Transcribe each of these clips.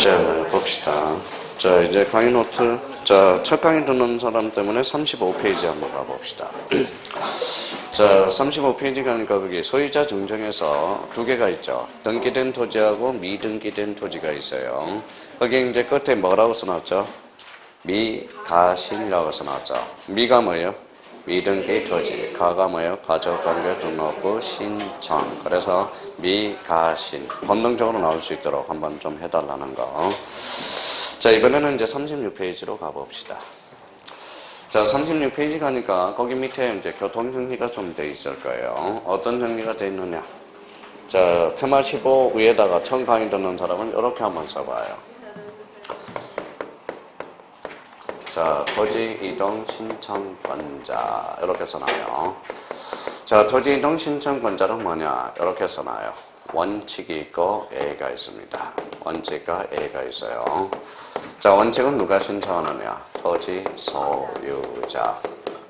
자, 봅시다. 자, 이제 강의 노트. 자, 첫 강의 듣는 사람 때문에 35페이지 한번 가봅시다. 자, 35페이지 가니까 거기 소유자 증정에서 두 개가 있죠. 등기된 토지하고 미등기된 토지가 있어요. 거기 이제 끝에 뭐라고 써놨죠? 미가신이라고 써놨죠. 미가 뭐예요? 미등기 토지. 가가 뭐예요? 가족관계 등록부 신청. 그래서 미가신. 본능적으로 나올 수 있도록 한번 좀 해달라는 거. 자, 이번에는 이제 36페이지로 가봅시다. 자, 36페이지 가니까 거기 밑에 이제 교통 정리가 좀 돼 있을 거예요. 어떤 정리가 돼 있느냐? 자, 테마 15 위에다가 처음 강의 듣는 사람은 이렇게 한번 써봐요. 자, 토지 이동 신청권자 이렇게 써놔요. 자, 토지 이동 신청권자는 뭐냐? 이렇게 써놔요. 원칙이 있고 A가 있습니다. 원칙과 A가 있어요. 자, 원칙은 누가 신청하느냐? 토지 소유자.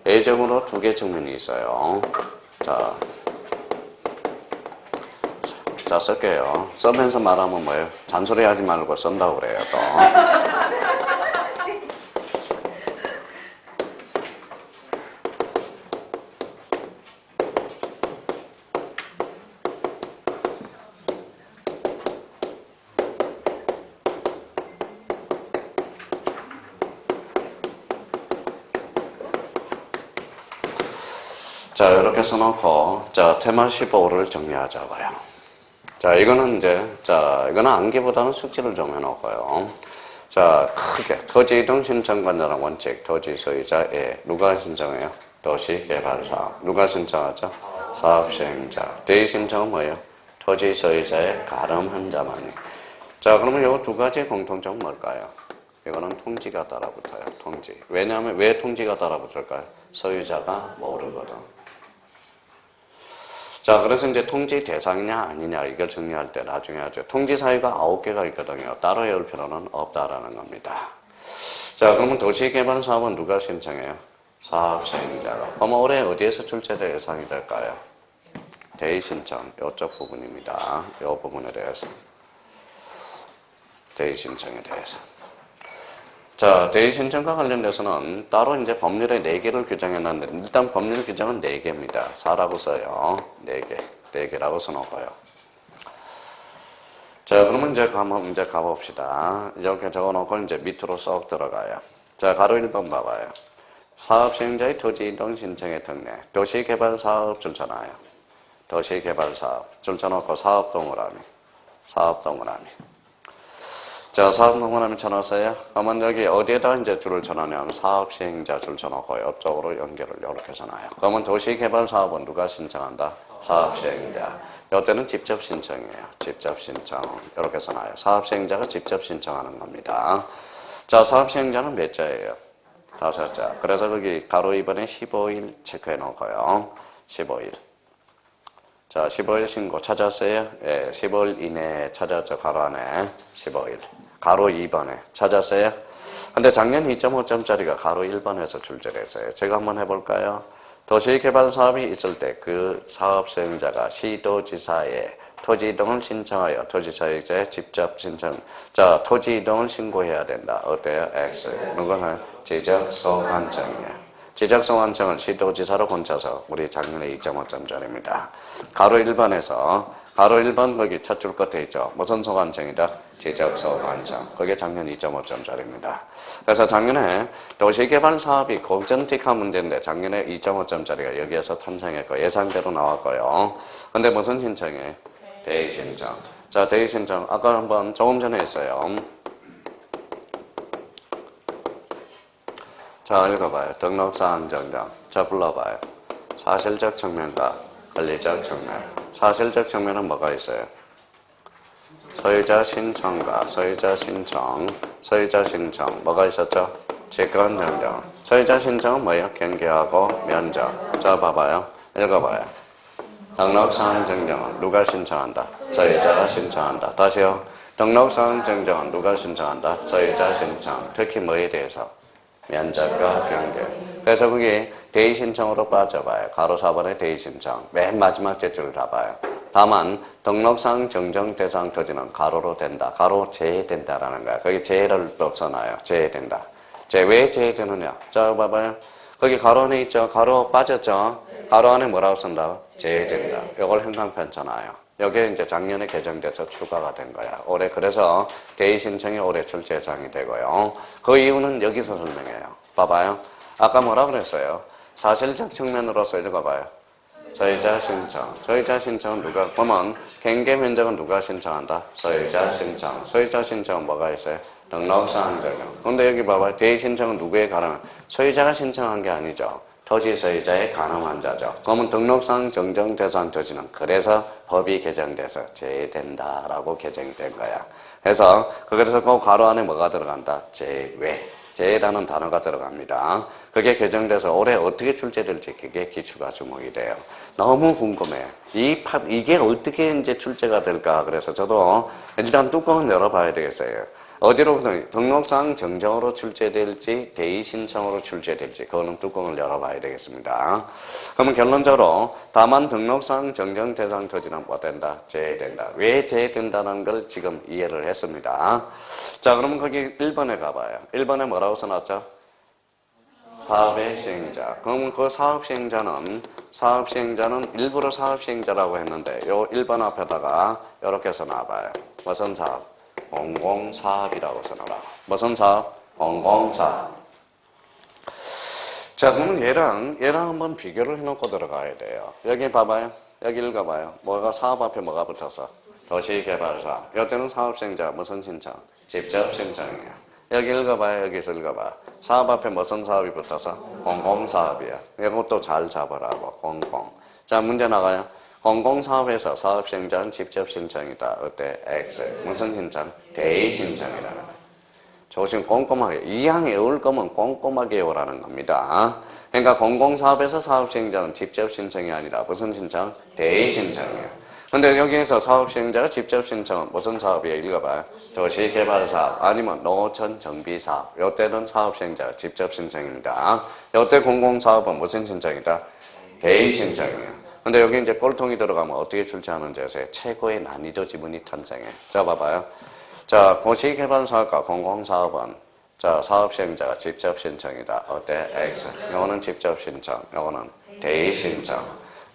A점으로 두 개 증명이 있어요. 자, 쓸게요. 쓰면서 말하면 뭐예요? 잔소리 하지 말고 쓴다고 그래요, 또. 자, 이렇게 써놓고, 자, 테마 15를 정리하자고요. 자, 이거는 이제, 자, 이거는 암기보다는 숙지를 좀 해놓고요. 자, 크게, 토지 이동 신청권자랑 원칙, 토지 소유자 A. 누가 신청해요? 도시개발사업. 누가 신청하죠? 사업시행자. 대의 신청은 뭐예요? 토지 소유자의 가름한 자만이. 자, 그러면 이 두 가지의 공통점은 뭘까요? 이거는 통지가 따라붙어요. 통지. 왜냐하면 왜 통지가 따라붙을까요? 소유자가 모르거든. 자, 그래서 이제 통지 대상이냐 아니냐 이걸 정리할 때 나중에 하죠. 통지 사유가 9개가 있거든요. 따로 외울 필요는 없다라는 겁니다. 자, 그러면 도시개발사업은 누가 신청해요? 사업시행자가. 그럼 올해 어디에서 출제될 예상이 될까요? 대의 신청. 이쪽 부분입니다. 이 부분에 대해서. 대의 신청에 대해서. 자, 대의 신청과 관련돼서는 따로 이제 법률에 4개를 규정해놨는데, 일단 법률 규정은 4개입니다. 4라고 써요. 4개. 4개라고 써놓고요. 자, 그러면 이제 한번 이제 가봅시다. 이렇게 적어놓고 이제 밑으로 쏙 들어가요. 자, 가로 1번 봐봐요. 사업시행자의 토지 이동 신청의 특례. 도시개발사업 줄쳐놔요. 도시개발사업. 줄쳐놓고 사업 동그라미. 사업 동그라미. 자, 사업 동그라미 쳐놨어요. 그러면 여기 어디에다 이제 줄을 쳐놓냐면 사업 시행자 줄 쳐놓고 옆쪽으로 연결을 이렇게 쳐놔요. 그러면 도시개발 사업은 누가 신청한다? 사업 시행자. 이때는 직접 신청이에요. 직접 신청. 이렇게 써놔요. 사업 시행자가 직접 신청하는 겁니다. 자, 사업 시행자는 몇 자예요? 5자. 그래서 거기 가로 2번에 15일 체크해 놓고요. 15일. 자, 15일 신고 찾았어요? 예, 15일 이내에 찾았죠. 가로 안에 15일. 가로 2번에 찾았어요? 근데 작년 2.5점짜리가 가로 1번에서 출제를 했어요. 제가 한번 해볼까요? 도시개발 사업이 있을 때 그 사업 수행자가 시도지사에 토지 이동을 신청하여 토지사유자에 직접 신청. 자, 토지 이동을 신고해야 된다. 어때요? X. 누구는 지적소관청이에요. 지적소관청을 시도지사로 고쳐서 우리 작년에 2.5점짜리입니다. 가로 1번에서 가로 1번 거기 첫 줄 끝에 있죠. 무슨 소관청이다? 지적소관청. 그게 작년 2.5점짜리입니다. 그래서 작년에 도시개발 사업이 고전틱한 문제인데 작년에 2.5점짜리가 여기에서 탄생했고 예상대로 나왔고요. 근데 무슨 신청이에요? 대의 신청. 자, 대의 신청. 아까 한번 조금 전에 했어요. 자, 읽어봐요. 등록사항 정정. 자, 불러봐요. 사실적 측면과 권리적 측면. 사실적 측면은 뭐가 있어요? 소유자 신청과 소유자 신청. 소유자 신청. 뭐가 있었죠? 직권 정정. 소유자 신청은 뭐예요? 경계하고 면적. 자, 봐봐요. 읽어봐요. 등록사항 정정은 누가 신청한다? 소유자가 신청한다. 다시요. 등록사항 정정은 누가 신청한다? 소유자 신청. 특히 뭐에 대해서? 면적과 경계. 그래서 그게 대의 신청으로 빠져봐요. 가로 4번에 대의 신청. 맨 마지막 제 줄 잡아요. 다만 등록상 정정 대상 토지는 가로로 된다. 가로 제외된다라는 거야. 거기 제외를 써놔요. 제외된다. 왜 제외되느냐? 자, 봐봐요. 거기 가로 안에 있죠? 가로 빠졌죠? 가로 안에 뭐라고 쓴다? 제외된다. 이걸 행강편잖아요. 여기에 이제 작년에 개정돼서 추가가 된 거야. 올해 그래서 대의 신청이 올해 출제 예정이 되고요. 그 이유는 여기서 설명해요. 봐봐요. 아까 뭐라 그랬어요? 사실적 측면으로서 읽어봐요. 소유자 신청. 소유자 신청은 누가, 보면 경계 면적은 누가 신청한다? 소유자 신청. 소유자 신청은 뭐가 있어요? 등록상 적용. 근데 여기 봐봐요. 대의 신청은 누구에 가능한? 소유자가 신청한 게 아니죠. 토지 소유자에 가능한 자죠. 그러면 등록상 정정 대상 토지는 그래서 법이 개정돼서 제외된다라고 개정된 거야. 그래서 그 가로 안에 뭐가 들어간다? 제외. 제외라는 단어가 들어갑니다. 그게 개정돼서 올해 어떻게 출제될지 그게 기초가 주목이 돼요. 너무 궁금해. 이게 어떻게 이제 출제가 될까? 그래서 저도 일단 뚜껑을 열어봐야 되겠어요. 어디로부터 등록상 정정으로 출제될지 대의 신청으로 출제될지 그거는 뚜껑을 열어봐야 되겠습니다. 그러면 결론적으로 다만 등록상 정정 대상 토지는 뭐 된다? 제외된다. 왜 제외된다는 걸 지금 이해를 했습니다. 자, 그러면 거기 1번에 가봐요. 1번에 뭐라고 써놨죠? 사업의 시행자. 그러면 그 사업 시행자는 일부러 사업 시행자라고 했는데 요 1번 앞에다가 이렇게 써놔봐요. 무슨 사업? 공공사업이라고 써놔라. 무슨 사업? 공공사업. 자, 그러면 얘랑 한번 비교를 해놓고 들어가야 돼요. 여기 봐봐요. 여기 읽어봐요. 뭐가 사업 앞에 뭐가 붙어서? 도시개발사. 이때는 사업시행자 무슨 신청? 직접 신청이에요. 여기 읽어봐요. 여기서 읽어봐. 사업 앞에 무슨 사업이 붙어서? 공공사업이야. 이것도 잘 잡으라고. 공공. 자, 문제 나가요. 공공사업에서 사업시행자는 직접 신청이다. 어때? X. 무슨 신청? 대의 신청이라는 거야. 조심 꼼꼼하게. 이 항에 올 거면 꼼꼼하게 오라는 겁니다. 그러니까 공공사업에서 사업시행자는 직접 신청이 아니라 무슨 신청? 대의 신청이에요. 근데 여기에서 사업시행자가 직접 신청은 무슨 사업이에요? 읽어봐요. 도시개발사업 아니면 농어촌정비사업. 이때는 사업시행자가 직접 신청입니다. 이때 공공사업은 무슨 신청이다? 대의 신청이에요. 근데 여기 이제 꼴통이 들어가면 어떻게 출제하는지 아세요? 최고의 난이도 지문이 탄생해. 자, 봐봐요. 자, 도시개발사업과 공공사업은 자, 사업시행자가 직접 신청이다. 어때? X. 이거는 직접 신청. 이거는 대의 신청.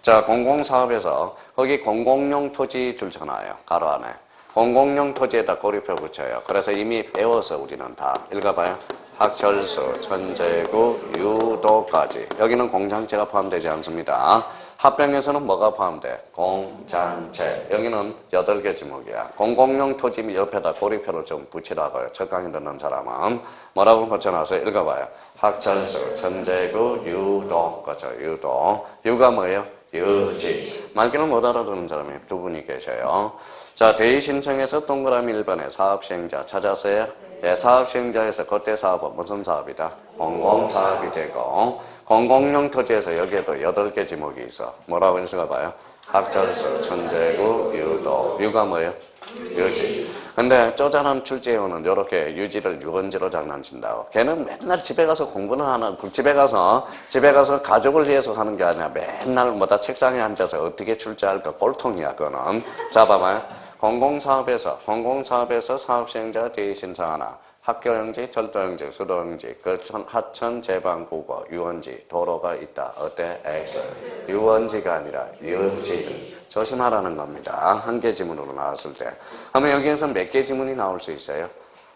자, 공공사업에서 거기 공공용 토지 줄잖아요. 가로 안에. 공공용 토지에다 꼬리표 붙여요. 그래서 이미 배워서 우리는 다 읽어봐요. 학철수, 천재구, 유도까지. 여기는 공장체가 포함되지 않습니다. 합병에서는 뭐가 포함돼? 공장체. 여기는 8개 지목이야. 공공용 토지 옆에다 꼬리표를 좀 붙이라고요. 첫 강의 듣는 사람은. 뭐라고 붙여놔서 읽어봐요. 학철수, 천재구, 유도. 그렇죠. 유도. 유가 뭐예요? 유지. 말귀는 못 알아듣는 사람이 2분이 계셔요. 자, 대의 신청에서 동그라미 1번에 사업시행자 찾았어요? 네, 사업시행자에서 그때 사업은 무슨 사업이다? 공공사업이 되고 공공용 토지에서 여기에도 8개 지목이 있어. 뭐라고 읽어봐요? 학철수, 천재구, 유도. 유가 뭐예요? 유지. 근데 쪼잔한 출제원은 이렇게 유지를 유언지로 장난친다고. 걔는 맨날 집에 가서 공부는 하나, 집에 가서 가족을 위해서 하는 게 아니라 맨날 뭐다 책상에 앉아서 어떻게 출제할까 꼴통이야, 그거는. 자, 봐봐요. 공공사업에서 사업시행자가 대의 신청하나 학교용지, 철도용지, 수도용지, 하천, 제방국어, 유원지, 도로가 있다. 어때? X. 유원지가 아니라 유지. 조심하라는 겁니다. 한 개 지문으로 나왔을 때. 그러면 여기에서 몇 개 지문이 나올 수 있어요?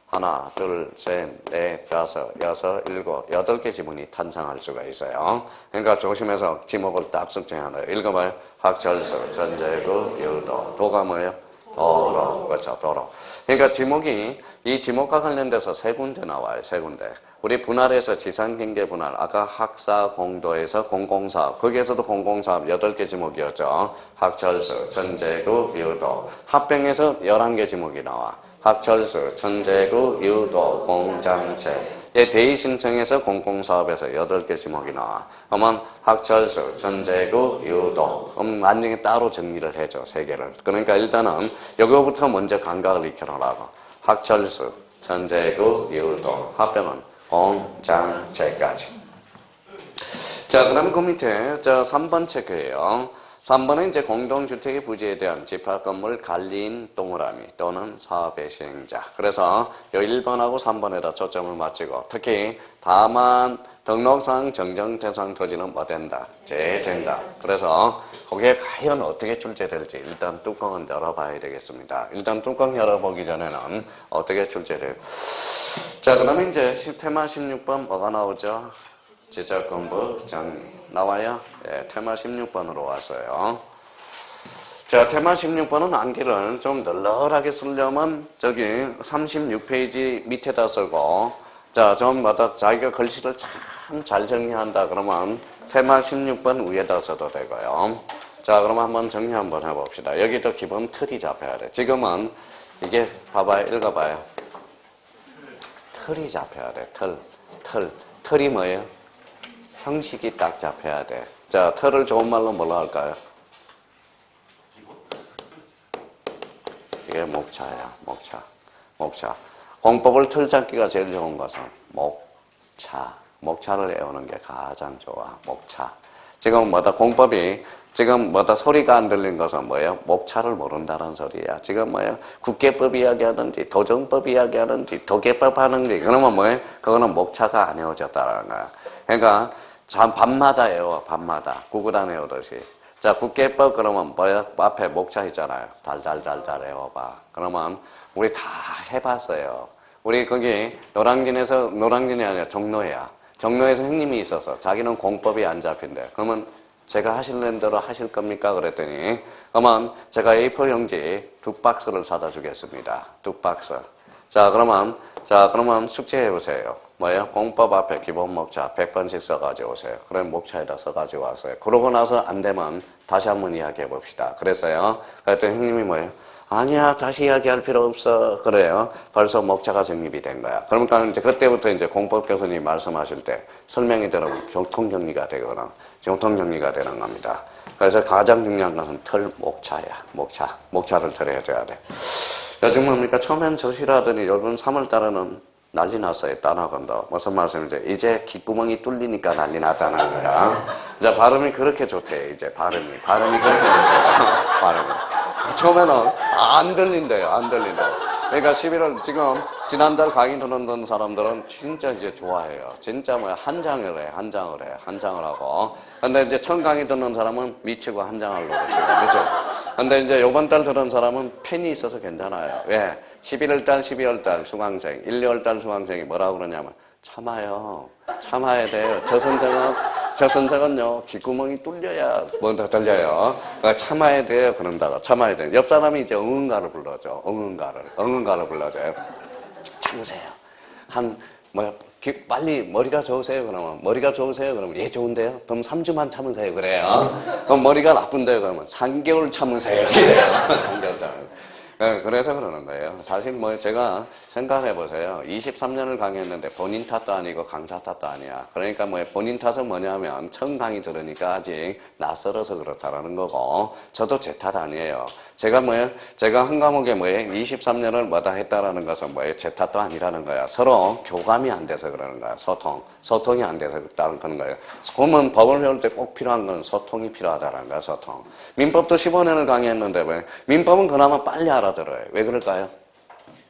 하나, 둘, 셋, 넷, 다섯, 여섯, 일곱, 8개 지문이 탄생할 수가 있어요. 그러니까 조심해서 지목을 딱 숙지하나. 읽어봐요. 학철수, 천재구, 유도. 도가 뭐예요? 도로. 그렇죠. 도로. 그러니까 이 지목과 관련돼서 3군데 나와요. 3군데. 우리 분할에서 지상경계 분할. 아까 학사 공도에서 공공사업. 거기에서도 공공사업 8개 지목이었죠. 학철수, 천재구, 유도. 합병에서 11개 지목이 나와. 학철수, 천재구, 유도, 공장체. 대의 신청에서 공공사업에서 8개 지목이 나와. 그러면 학철수, 천재구, 유도. 그럼 나중에 따로 정리를 해줘. 3개를. 그러니까 일단은 여기부터 먼저 감각을 익혀놓으라고. 학철수, 천재구, 유도. 합병은 공장체까지. 자, 그 다음에 그 밑에 3번 체크예요. 3번은 이제 공동주택의 부지에 대한 집합건물 관리인 동그라미 또는 사업의 시행자. 그래서 이 1번하고 3번에다 초점을 맞추고 특히 다만 등록상 정정 대상 토지는 뭐 된다? 제된다. 그래서 거기에 과연 어떻게 출제될지 일단 뚜껑은 열어봐야 되겠습니다. 일단 뚜껑 열어보기 전에는 어떻게 출제돼요? 자, 그러면 이제 테마 16번 뭐가 나오죠? 지적공부 정리 나와요? 네, 테마 16번으로 왔어요. 자, 테마 16번은 암기를 좀 널널하게 쓰려면 저기 36페이지 밑에다 쓰고 자, 좀마다 자기가 글씨를 참 잘 정리한다 그러면 테마 16번 위에다 써도 되고요. 자, 그럼 한번 정리 한번 해봅시다. 여기도 기본 틀이 잡혀야 돼. 지금은 이게 봐봐요. 읽어봐요. 틀이 잡혀야 돼. 틀이 뭐예요? 형식이 딱 잡혀야 돼. 자, 틀을 좋은 말로 뭘로 할까요? 이게 목차야. 목차. 공법을 틀 잡기가 제일 좋은 것은 목차를 외우는 게 가장 좋아. 목차. 지금 공법이 지금 소리가 안 들린 것은 뭐예요? 목차를 모른다는 소리야. 지금 국계법 이야기하든지 도정법 이야기하든지 도계법 하는지 그러면 그거는 목차가 안 외워졌다는 거야. 그러니까 밤마다 외워. 밤마다 구구단 외우듯이. 자, 국계법 그러면 앞에 목차 있잖아요. 달달달달 외워봐. 그러면 우리 다 해봤어요. 우리 거기 노량진이 아니라 종로야. 종로에서 형님이 있어서 자기는 공법이 안 잡힌대. 그러면 제가 하실는 대로 하실 겁니까? 그랬더니 그러면 제가 A4 용지 2박스를 사다 주겠습니다. 2박스. 자, 그러면 숙제해 보세요. 공법 앞에 기본 목차 100번씩 써가지고 오세요. 그럼 목차에다 써가지고 왔어요. 그러고 나서 안 되면 다시 한번 이야기해 봅시다. 그랬어요. 그랬더니 형님이 아니야, 다시 이야기할 필요 없어. 그래요. 벌써 목차가 정립이 된 거야. 그러니까 이제 그때부터 이제 공법 교수님이 말씀하실 때 설명이 들어가면 교통정리가 되거나 교통정리가 되는 겁니다. 그래서 가장 중요한 것은 목차야. 목차를 들여줘야 돼. 요즘 뭡니까? 처음엔 저시라더니 요번 3월달에는 난리 났어요. 따나건도. 무슨 말씀이죠? 이제 귓구멍이 뚫리니까 난리 났다는 거야. 이제 발음이 그렇게 좋대. 이제 발음이 그렇게 좋대요. 발음이. 처음에는 안 들린대요. 그러니까 11월 지금 지난달 강의 들었던 사람들은 진짜 이제 좋아해요. 진짜 한장을 하고. 근데 이제 처음 강의 듣는 사람은 미치고 한장을 놓으시고, 그렇죠? 근데 이제 요번 달 들은 사람은 펜이 있어서 괜찮아요. 왜? 11월달, 12월달 수강생, 1, 2월달 수강생이 뭐라고 그러냐면 참아야 돼요. 저선생은요, 귓구멍이 뚫려야 먼저 들려요. 그러니까 참아야 돼요. 그런다고. 참아야 돼요. 옆 사람이 이제 응은가를 불러줘. 응은가를 불러줘요. 참으세요. 빨리 머리가 좋으세요? 그러면 예, 좋은데요? 그럼 3주만 참으세요. 그래요. 그럼 머리가 나쁜데요? 그러면 3개월 참으세요. 그래요. 3개월 참으세요. 네, 그래서 그러는 거예요. 사실 제가 생각해 보세요. 23년을 강의했는데 본인 탓도 아니고 강사 탓도 아니야. 그러니까 본인 탓은 뭐냐면 처음 강의 들으니까 아직 낯설어서 그렇다라는 거고, 저도 제 탓 아니에요. 제가 한 과목에 23년을 뭐다 했다라는 것은 제 탓도 아니라는 거야. 서로 교감이 안 돼서 그러는 거야. 소통이 안 돼서 그러는 거예요. 그러면 법을 배울 때 꼭 필요한 건 소통이 필요하다는 거야. 소통. 민법도 15년을 강의했는데 민법은 그나마 빨리 알아들어요. 왜 그럴까요?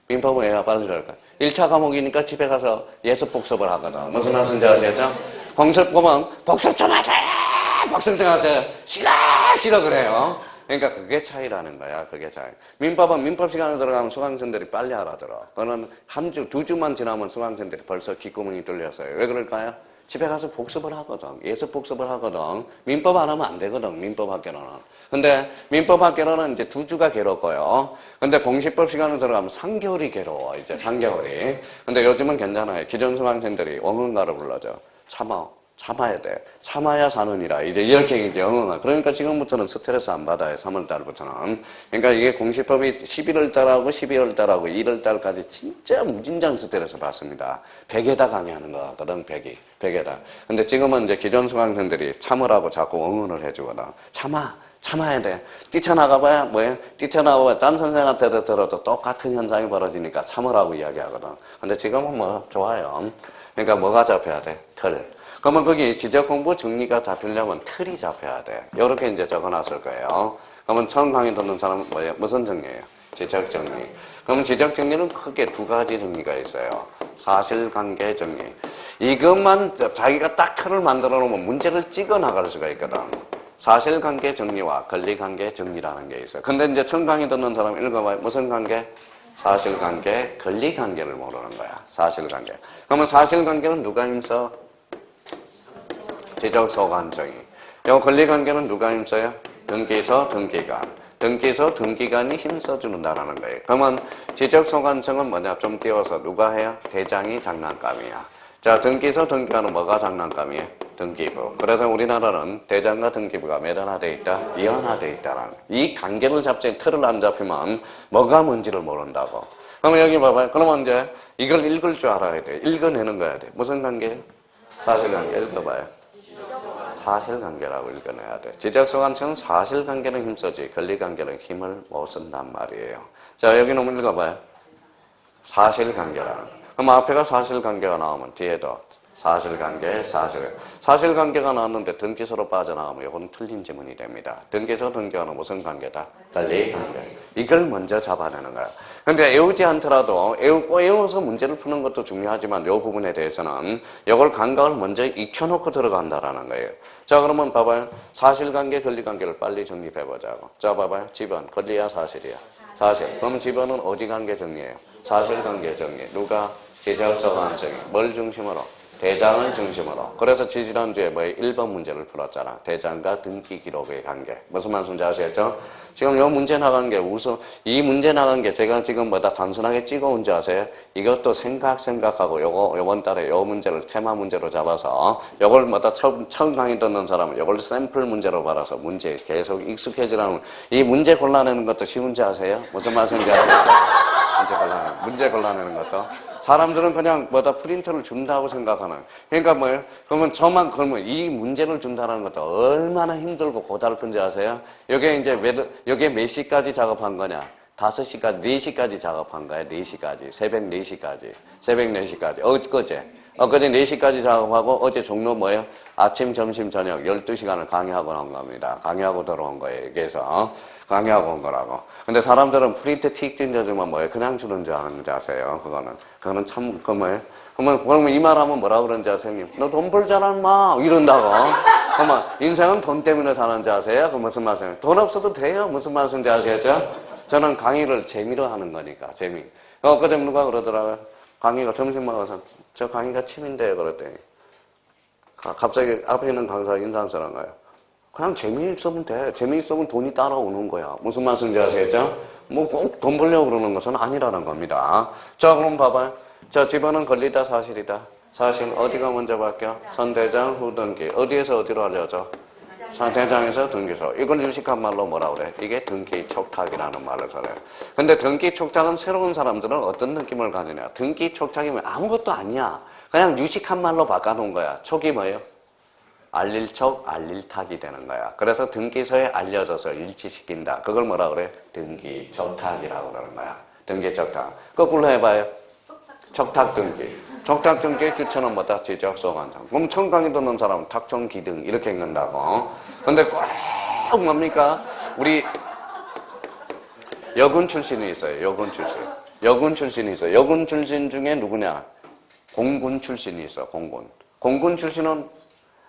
민법은 왜 빨리 들을까요? 1차 과목이니까 집에 가서 예습 복습을 하거든. 무슨 말씀인지 아시겠죠? 공습 보면 복습 좀 하세요. 싫어 그래요. 그러니까 그게 차이라는 거야. 그게 차이. 민법은 민법 시간에 들어가면 수강생들이 빨리 알아들어. 그거는 한 주, 2주만 지나면 수강생들이 벌써 귓구멍이 뚫렸어요. 왜 그럴까요? 집에 가서 복습을 하거든. 예습 복습을 하거든. 민법 안 하면 안 되거든. 민법 학교로는. 근데 민법 학교로는 이제 2주가 괴롭고요. 근데 공시법 시간에 들어가면 3개월이 괴로워. 이제 3개월이. 근데 요즘은 괜찮아요. 기존 수강생들이 응응가를 불러줘. 참아야 돼. 참아야 사느니라. 이렇게 응응하. 그러니까 지금부터는 스트레스 안 받아요. 3월달부터는. 그러니까 이게 공시법이 11월달하고 12월달하고 1월달까지 진짜 무진장 스트레스 받습니다. 100에다 강의하는 거 같거든. 100에다. 근데 지금은 이제 기존 수강생들이 참으라고 자꾸 응원을 해주거든. 참아야 돼. 뛰쳐나가봐야 뛰쳐나가봐야 딴 선생한테 들어도 똑같은 현상이 벌어지니까 참으라고 이야기하거든. 근데 지금은 좋아요. 그러니까 뭐가 잡혀야 돼? 틀. 그러면 거기 지적 공부 정리가 잡히려면 틀이 잡혀야 돼. 이렇게 이제 적어놨을 거예요. 그러면 처음 강의 듣는 사람은 뭐예요? 무슨 정리예요? 지적 정리. 그러면 지적 정리는 크게 두 가지 정리가 있어요. 사실관계 정리. 이것만 자기가 딱 틀을 만들어 놓으면 문제를 찍어 나갈 수가 있거든. 사실관계 정리와 권리관계 정리라는 게 있어요. 근데 이제 처음 강의 듣는 사람 읽어봐요. 무슨 관계? 사실관계, 권리관계를 모르는 거야. 사실관계. 그러면 사실관계는 누가 힘써? 지적소관청이. 이 권리관계는 누가 힘써요? 등기소, 등기관. 등기소, 등기관이 힘써준다는 거예요. 그러면 지적소관청은 뭐냐? 좀 띄워서 누가 해요? 대장이 장난감이야. 자, 등기소, 등기관은 뭐가 장난감이에요? 등기부. 그래서 우리나라는 대장과 등기부가 몇 하나돼 있다? 이하나돼 있다라는. 이 관계를 잡지 틀을 안 잡히면 뭐가 뭔지를 모른다고. 그러면 여기 봐봐요. 그러면 이제 이걸 읽을 줄 알아야 돼. 읽어내는 거야 돼. 무슨 관계예요? 사실관계. 읽어봐요. 사실관계라고 읽어내야 돼. 지적소관청은 사실관계는 힘쓰지 권리관계는 힘을 못 쓴단 말이에요. 자, 여기 한번 읽어봐요. 사실관계라는. 그럼 앞에가 사실관계가 나오면 뒤에도 사실관계, 사실관계가 나왔는데 등기소로 빠져나가면 이건 틀린 지문이 됩니다. 등기소, 등기관은 무슨 관계다? 권리관계. 이걸 먼저 잡아내는 거야. 근데 외우지 않더라도 외워서 문제를 푸는 것도 중요하지만 이 부분에 대해서는 이걸 감각을 먼저 익혀놓고 들어간다라는 거예요. 자, 그러면 봐봐요. 사실관계, 권리관계를 빨리 정립해보자고. 자, 봐봐요. 집안, 권리야, 사실이야? 사실. 그럼 집안은 어디 관계 정리해요? 사실관계 정리. 누가? 지적소관청이. 뭘 중심으로? 대장을 중심으로. 그래서 지지난주에 뭐에 1번 문제를 풀었잖아. 대장과 등기 기록의 관계. 무슨 말씀인지 아시겠죠? 지금 이 문제 나간 게 우선 이 문제 나간 게 제가 지금 뭐다 단순하게 찍어온 지 아세요? 이것도 생각하고 요번 달에 요 문제를 테마 문제로 잡아서 요걸 뭐다 처음 강의 듣는 사람은 요걸 샘플 문제로 받아서 문제에 계속 익숙해지라는 이 문제 골라내는 것도 쉬운지 아세요? 무슨 말씀인지 아시겠죠? 문제 골라내는 것도. 사람들은 그냥 뭐다 프린터를 준다고 생각하는. 그러니까 뭐예요? 그러면 그러면 이 문제를 준다는 것도 얼마나 힘들고 고달픈지 아세요? 여기에 몇 시까지 작업한 거냐? 5시까지, 4시까지 작업한 거야. 4시까지. 새벽 4시까지. 새벽 4시까지. 어제 4시까지 작업하고 어제 종로 뭐예요? 아침, 점심, 저녁 12시간을 강의하고 한 겁니다. 강의하고 들어온 거예요. 여기에서. 강의하고 온 거라고. 근데 사람들은 프린트 틱 찢어주면 뭐예요? 그냥 주는 줄 아는지 아세요? 그거는 참, 그러면 이 말 하면 뭐라 그러는지 아세요? 형님? 너 돈 벌잖아, 인마. 이런다고. 그러면 인생은 돈 때문에 사는지 아세요? 그 무슨 말씀이에요? 돈 없어도 돼요? 무슨 말씀인지 아시겠죠? 저는 강의를 재미로 하는 거니까, 재미. 그때 누가 그러더라고요. 강의가 점심 먹어서 저 강의가 취미인데 그랬더니 갑자기 앞에 있는 강사가 인사한 사람 가요. 그냥 재미있으면 돼. 재미있으면 돈이 따라오는 거야. 무슨 말씀인지 아시겠죠? 뭐 꼭 돈 벌려고 그러는 것은 아니라는 겁니다. 자, 그럼 봐봐요. 자, 집안은 권리다, 사실이다. 사실 어디가 먼저 바뀌어? 선대장, 후등기. 어디에서 어디로 알려져? 대장에서 등기소. 이걸 유식한 말로 뭐라 그래? 이게 등기 촉탁이라는 말을 써요. 근데 등기 촉탁은 새로운 사람들은 어떤 느낌을 가지냐? 등기 촉탁이면 아무것도 아니야. 그냥 유식한 말로 바꿔놓은 거야. 촉이 뭐예요? 알릴 촉, 알릴 탁이 되는 거야. 그래서 등기소에 알려져서 일치시킨다. 그걸 뭐라 그래? 등기 촉탁이라고 그러는 거야. 등기 촉탁. 거꾸로 해봐요. 촉탁 등기. 촉탁 등기의 주체는 뭐다? 지적소관청. 그럼 처음 강의 듣는 사람은 탁청 기등 이렇게 읽는다고. 근데 꼭 뭡니까? 우리 여군 출신이 있어요. 여군 출신. 여군 출신이 있어요. 여군 출신 중에 누구냐? 공군 출신이 있어. 공군 출신은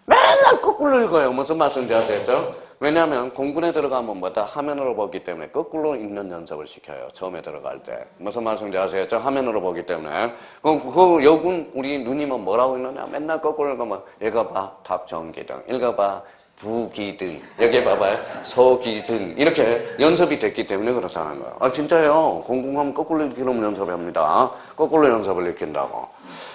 맨날 거꾸로 읽어요. 무슨 말씀인지 아시겠죠? 왜냐하면 공군에 들어가면 뭐다? 화면으로 보기 때문에 거꾸로 읽는 연습을 시켜요. 처음에 들어갈 때. 무슨 말씀인지 아시겠죠? 화면으로 보기 때문에. 그 여군 우리 누님은 뭐라고 읽느냐? 맨날 거꾸로 읽으면 읽어봐. 탁정기등. 읽어봐. 부기등. 여기 봐봐요. 소기등. 이렇게 연습이 됐기 때문에 그렇다는 거예요. 아, 진짜요. 공군하면 거꾸로 읽기로 연습합니다. 거꾸로 연습을 읽힌다고.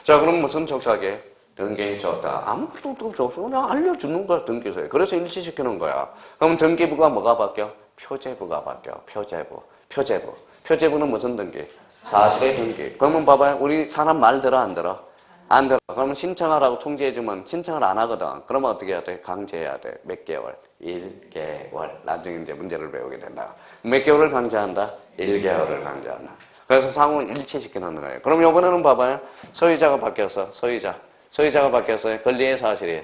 자, 그럼 무슨 촉탁이에요? 등기 촉탁. 아무것도 없어. 그냥 알려주는 거야, 등기소에. 그래서 일치시키는 거야. 그럼 등기부가 뭐가 바뀌어? 표제부가 바뀌어. 표제부는 무슨 등기? 사실의 등기. 그러면 봐봐요. 우리 사람 말 들어, 안 들어? 안 들어. 그러면 신청하라고 통지해주면 신청을 안 하거든. 그러면 어떻게 해야 돼? 강제해야 돼. 몇 개월? 1개월. 나중에 이제 문제를 배우게 된다. 몇 개월을 강제한다? 1개월을 강제한다. 그래서 상호 일치시키는 거예요. 그럼 이번에는 봐봐요. 소유자가 바뀌었어. 소유자. 소유자가 바뀌었어요. 권리의 사실이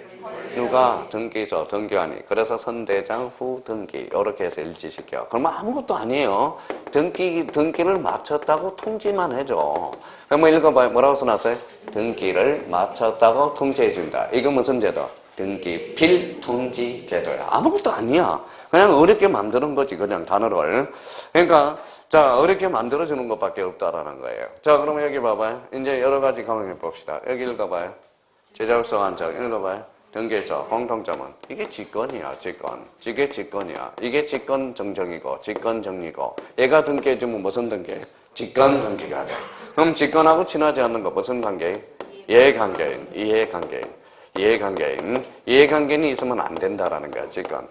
누가 등기죠. 등기관이. 그래서 선대장 후 등기 이렇게 해서 일치시켜. 그러면 아무것도 아니에요. 등기를 마쳤다고 통지만 해줘. 그럼 읽어봐요. 뭐라고 써놨어요? 등기를 마쳤다고 통지해준다. 이거 무슨 제도? 등기 필통지 제도야. 아무것도 아니야. 그냥 어렵게 만드는 거지. 그냥 단어를. 그러니까 자, 어렵게 만들어주는 것밖에 없다라는 거예요. 자, 그러면 여기 봐봐요. 이제 여러 가지 강의해 봅시다. 여기 읽어봐요. 제작성 한정 읽어봐요. 등기죠. 공통점은 이게 직권이야. 직권. 이게 직권이야. 이게 직권 정정이고 직권 정리고 얘가 등기해주면 무슨 등기? 직권 등기가 돼. 그럼 직권하고 친하지 않는 거 무슨 관계? 이해관계인. 이해관계인이 있으면 안 된다라는 거야.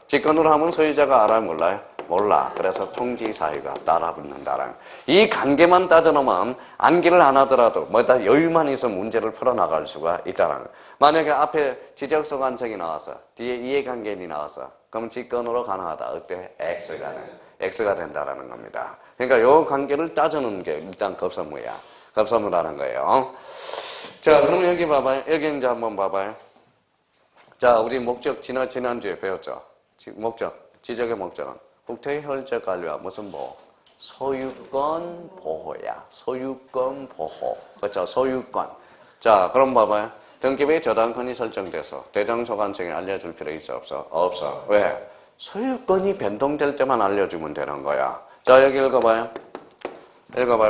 직권으로 하면 소유자가 알아요? 몰라요? 몰라. 그래서 통지 사유가 따라 붙는다라는. 이 관계만 따져놓으면 암기를 안 하더라도 뭐다 여유만 있으면 문제를 풀어나갈 수가 있다라는. 만약에 앞에 지적성 관청이 나와서 뒤에 이해관계인이 나와서 그럼 직권으로 가능하다. 어때? X가 된다라는 겁니다. 그러니까 이 관계를 따져놓는 게 일단 급선무야. 급선무라는 거예요. 자, 그럼 여기 봐봐요. 여기 이제 한번 봐봐요. 자, 우리 목적 지난주에 배웠죠. 지적의 목적은 국토의 혈적 관리와 무슨 보호? 소유권 보호야. 소유권 보호. 그렇죠? 소유권. 자, 그럼 봐봐요. 등기부에 저당권이 설정돼서 대장소관청에 알려줄 필요 있어? 없어? 없어. 왜? 소유권이 변동될 때만 알려주면 되는 거야. 자, 여기 읽어봐요.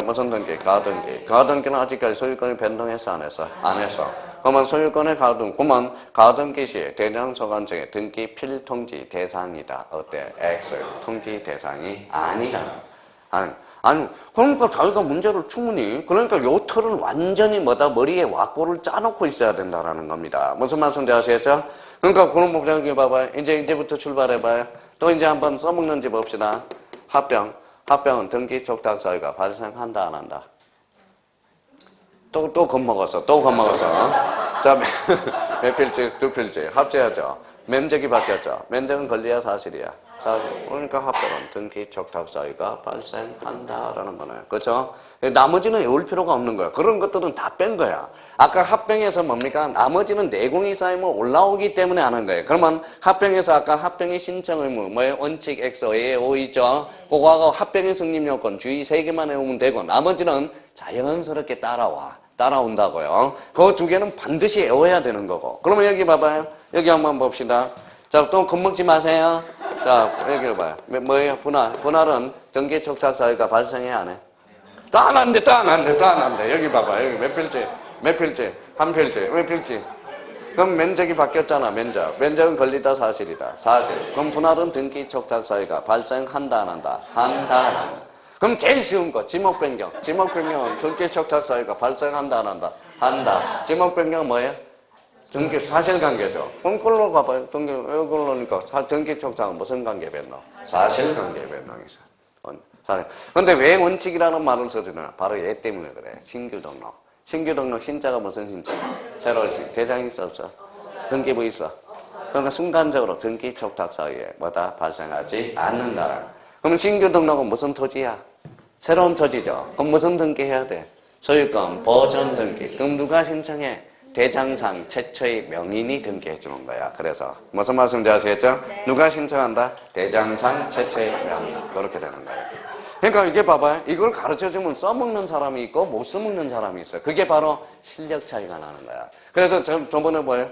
무슨 등기? 가등기. 가등기는 아직까지 소유권이 변동했어? 안 했어? 안 했어. 그러면 소유권의 그러면 가등기 시에 대장소관청의 등기 필통지 대상이다. 어때? X. 통지 대상이 아니다. 아니, 그러니까 자기가 문제를 충분히, 그러니까 요 틀은 완전히 머리에 왁구를 짜놓고 있어야 된다라는 겁니다. 무슨 말씀인지 아시겠죠? 그러니까 그런 목적이 봐봐요. 이제부터 출발해봐요. 또 이제 한번 써먹는지 봅시다. 합병은 등기 촉탁 사유가 발생한다, 안 한다? 또 겁먹었어. 자, 몇 필지? 두 필지. 합제하죠. 면적이 바뀌었죠. 면적은 권리야, 사실이야? 사실. 그러니까 합병은 등기 촉탁 사유가 발생한다라는 거네. 그렇죠? 나머지는 외울 필요가 없는 거야. 그런 것들은 다 뺀 거야. 아까 합병에서 뭡니까? 나머지는 내공이 쌓이면 올라오기 때문에 하는 거예요. 그러면 합병에서 아까 합병의 신청 의무, 원칙 X, A, O 있죠? 그거하고 합병의 승립 요건, 주의 3개만 외우면 되고, 나머지는 자연스럽게 따라온다고요. 그 2개는 반드시 외워야 되는 거고. 그러면 여기 봐봐요. 여기 한번 봅시다. 자, 또 겁먹지 마세요. 자, 여기 봐요. 뭐예요? 분할은 등기 촉탁 사유가 발생해, 안 해? 또 안 한대. 여기 봐봐. 여기 몇 필지? 한 필지. 몇 필지? 그럼 면적이 바뀌었잖아, 면적은 권리다, 사실이다. 사실. 그럼 분할은 등기 촉탁 사유가 발생한다, 안 한다? 한다. 그럼 제일 쉬운 거, 지목 변경. 지목 변경은 등기 촉탁 사유가 발생한다, 안 한다? 한다. 지목 변경은 뭐예요? 등기 사실관계죠. 그럼 그걸로 가봐요. 이걸로니까 등기 촉탁은 무슨 관계 변동? 사실관계 변동이 있어. 그런데 왜 원칙이라는 말을 써주나? 바로 얘 때문에 그래. 신규 등록 신자가 무슨 신자? 새로운 신. 대장이 있어 없어? 등기부 있어? 그러니까 순간적으로 등기 촉탁 사유에 발생하지 않는다. 그럼 신규 등록은 무슨 토지야? 새로운 토지죠. 그럼 무슨 등기해야 돼? 소유권 보존 등기. 그럼 누가 신청해? 대장상 최초의 명인이 등기해 주는 거야. 그래서 무슨 말씀인지 아시겠죠? 네. 누가 신청한다? 대장상 최초의 명인. 그렇게 되는 거예요. 그러니까 이게 봐봐요. 이걸 가르쳐주면 써먹는 사람이 있고 못 써먹는 사람이 있어요. 그게 바로 실력 차이가 나는 거야. 그래서 저번에 뭐예요?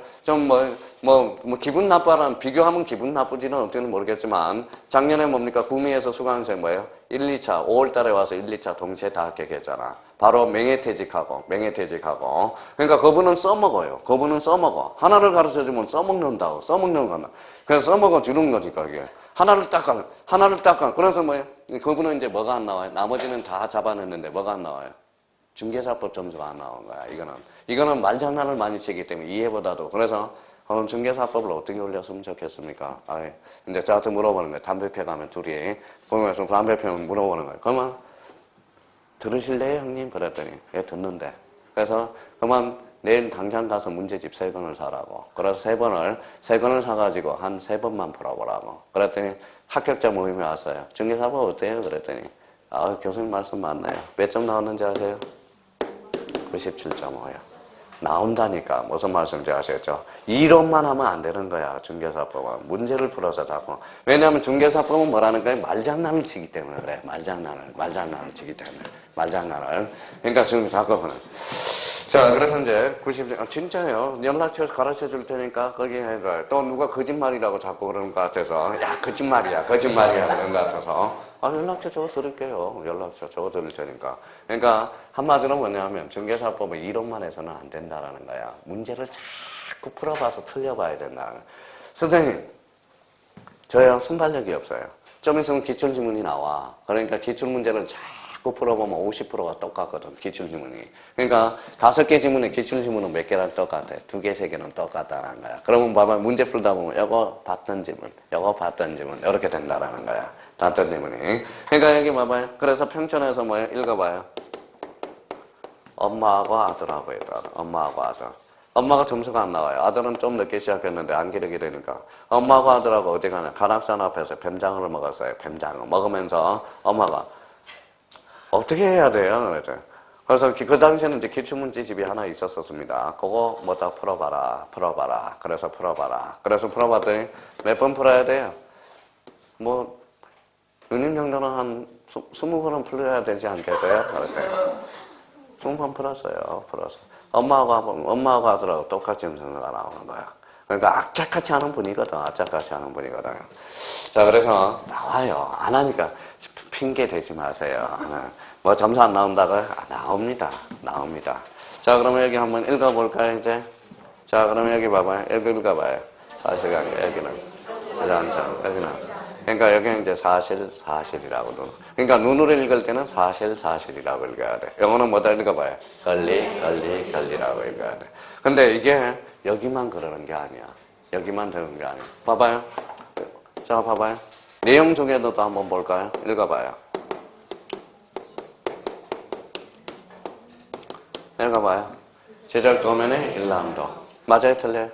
기분 나빠라는, 비교하면 기분 나쁘지는 어떻게는 모르겠지만, 작년에 뭡니까? 구미에서 수강생 뭐예요? 1, 2차, 5월 달에 와서 1, 2차 동시에 다 합격했잖아. 바로 명예퇴직하고. 그러니까 그분은 써먹어요. 하나를 가르쳐주면 써먹는다고. 그래서 써먹어 주는 거니까, 이게. 하나를 딱. 그래서 뭐예요? 그분은 이제 뭐가 안 나와요? 나머지는 다 잡아냈는데 뭐가 안 나와요? 중개사법 점수가 안 나온 거야. 이거는 말장난을 많이 치기 때문에 이해보다도. 그래서 중개사법을 어떻게 올렸으면 좋겠습니까? 이제 저한테 물어보는 거예요. 담배 펴가면 둘이 보면서 담배 펴면 물어보는 거예요. 그러면 들으실래요, 형님? 그랬더니 예, 듣는데. 그래서 그만 내일 당장 가서 문제집 3권을 사라고. 그래서 3권을 사가지고 한 3번만 풀어보라고. 그랬더니 합격자 모임에 왔어요. 중개사법 어때요? 그랬더니 교수님 말씀 맞나요? 몇 점 나왔는지 아세요? 97.5요. 나온다니까. 무슨 말씀인지 아시겠죠? 이론만 하면 안 되는 거야. 중개사법은. 문제를 풀어서 자꾸. 왜냐하면 중개사법은 뭐라는 거야? 말장난을 치기 때문에 그래. 말장난을 치기 때문에. 말장난을. 그러니까 지금 자꾸 자, 그래서 이제 90, 진짜요. 연락처 가르쳐 줄 테니까 거기 해줘요. 또 누가 거짓말이라고 자꾸 그러는 것 같아서, 야, 거짓말이야. 그런 것 같아서, 연락처 적어 드릴게요. 연락처 적어 드릴 테니까. 그러니까, 한마디로 뭐냐면, 중개사법은 이론만 해서는 안 된다라는 거야. 문제를 자꾸 풀어봐서 틀려봐야 된다는 거야. 선생님, 저요, 순발력이 없어요. 좀 있으면 기출지문이 나와. 그러니까 기출문제를 자꾸 풀어보면 50%가 똑같거든, 기출지문이. 그러니까 5개 지문에 기출지문은 몇 개랑 똑같아. 2개, 3개는 똑같다는 거야. 그러면 봐봐, 문제 풀다 보면 요거 봤던 지문, 요거 봤던 지문, 이렇게 된다라는 거야. 봤던 지문이. 그러니까 여기 봐봐요. 그래서 평촌에서 뭐예요? 읽어봐요. 엄마하고 아들하고 있다. 엄마하고 아들. 엄마가 점수가 안 나와요. 아들은 좀 늦게 시작했는데 안 기르게 되니까. 엄마하고 아들하고 어디 가냐. 관악산 앞에서 뱀장어를 먹었어요. 뱀장어. 먹으면서 엄마가 어떻게 해야 돼요? 그래서 그 당시에는 이제 기출문제집이 하나 있었습니다. 그거 뭐다 풀어봐라. 그래서 풀어봤더니 몇 번 풀어야 돼요? 뭐, 은임 정도는 한 20번은 풀어야 되지 않겠어요? 그랬더니 20번 풀었어요. 엄마하고 아들하고 똑같이 점수가 나오는 거야. 그러니까 악착같이 하는 분이거든. 자, 그래서 나와요. 안 하니까 핑계 대지 마세요. 뭐 점수 안 나온다고요? 나옵니다. 자, 그러면 여기 한번 읽어볼까요, 이제? 자, 그러면 여기 봐봐요. 읽어봐요. 사실관계, 여기는. 그러니까 여기는 이제 사실이라고. 그러니까 눈으로 읽을 때는 사실이라고 읽어야 돼. 영어는 뭐다 읽어봐요. 권리라고 읽어야 돼. 근데 이게 여기만 그러는 게 아니야. 봐봐요. 자, 봐봐요. 내용 중에도 또 한번 볼까요? 읽어봐요. 지적 도면의 일람도. 맞아요, 틀려요?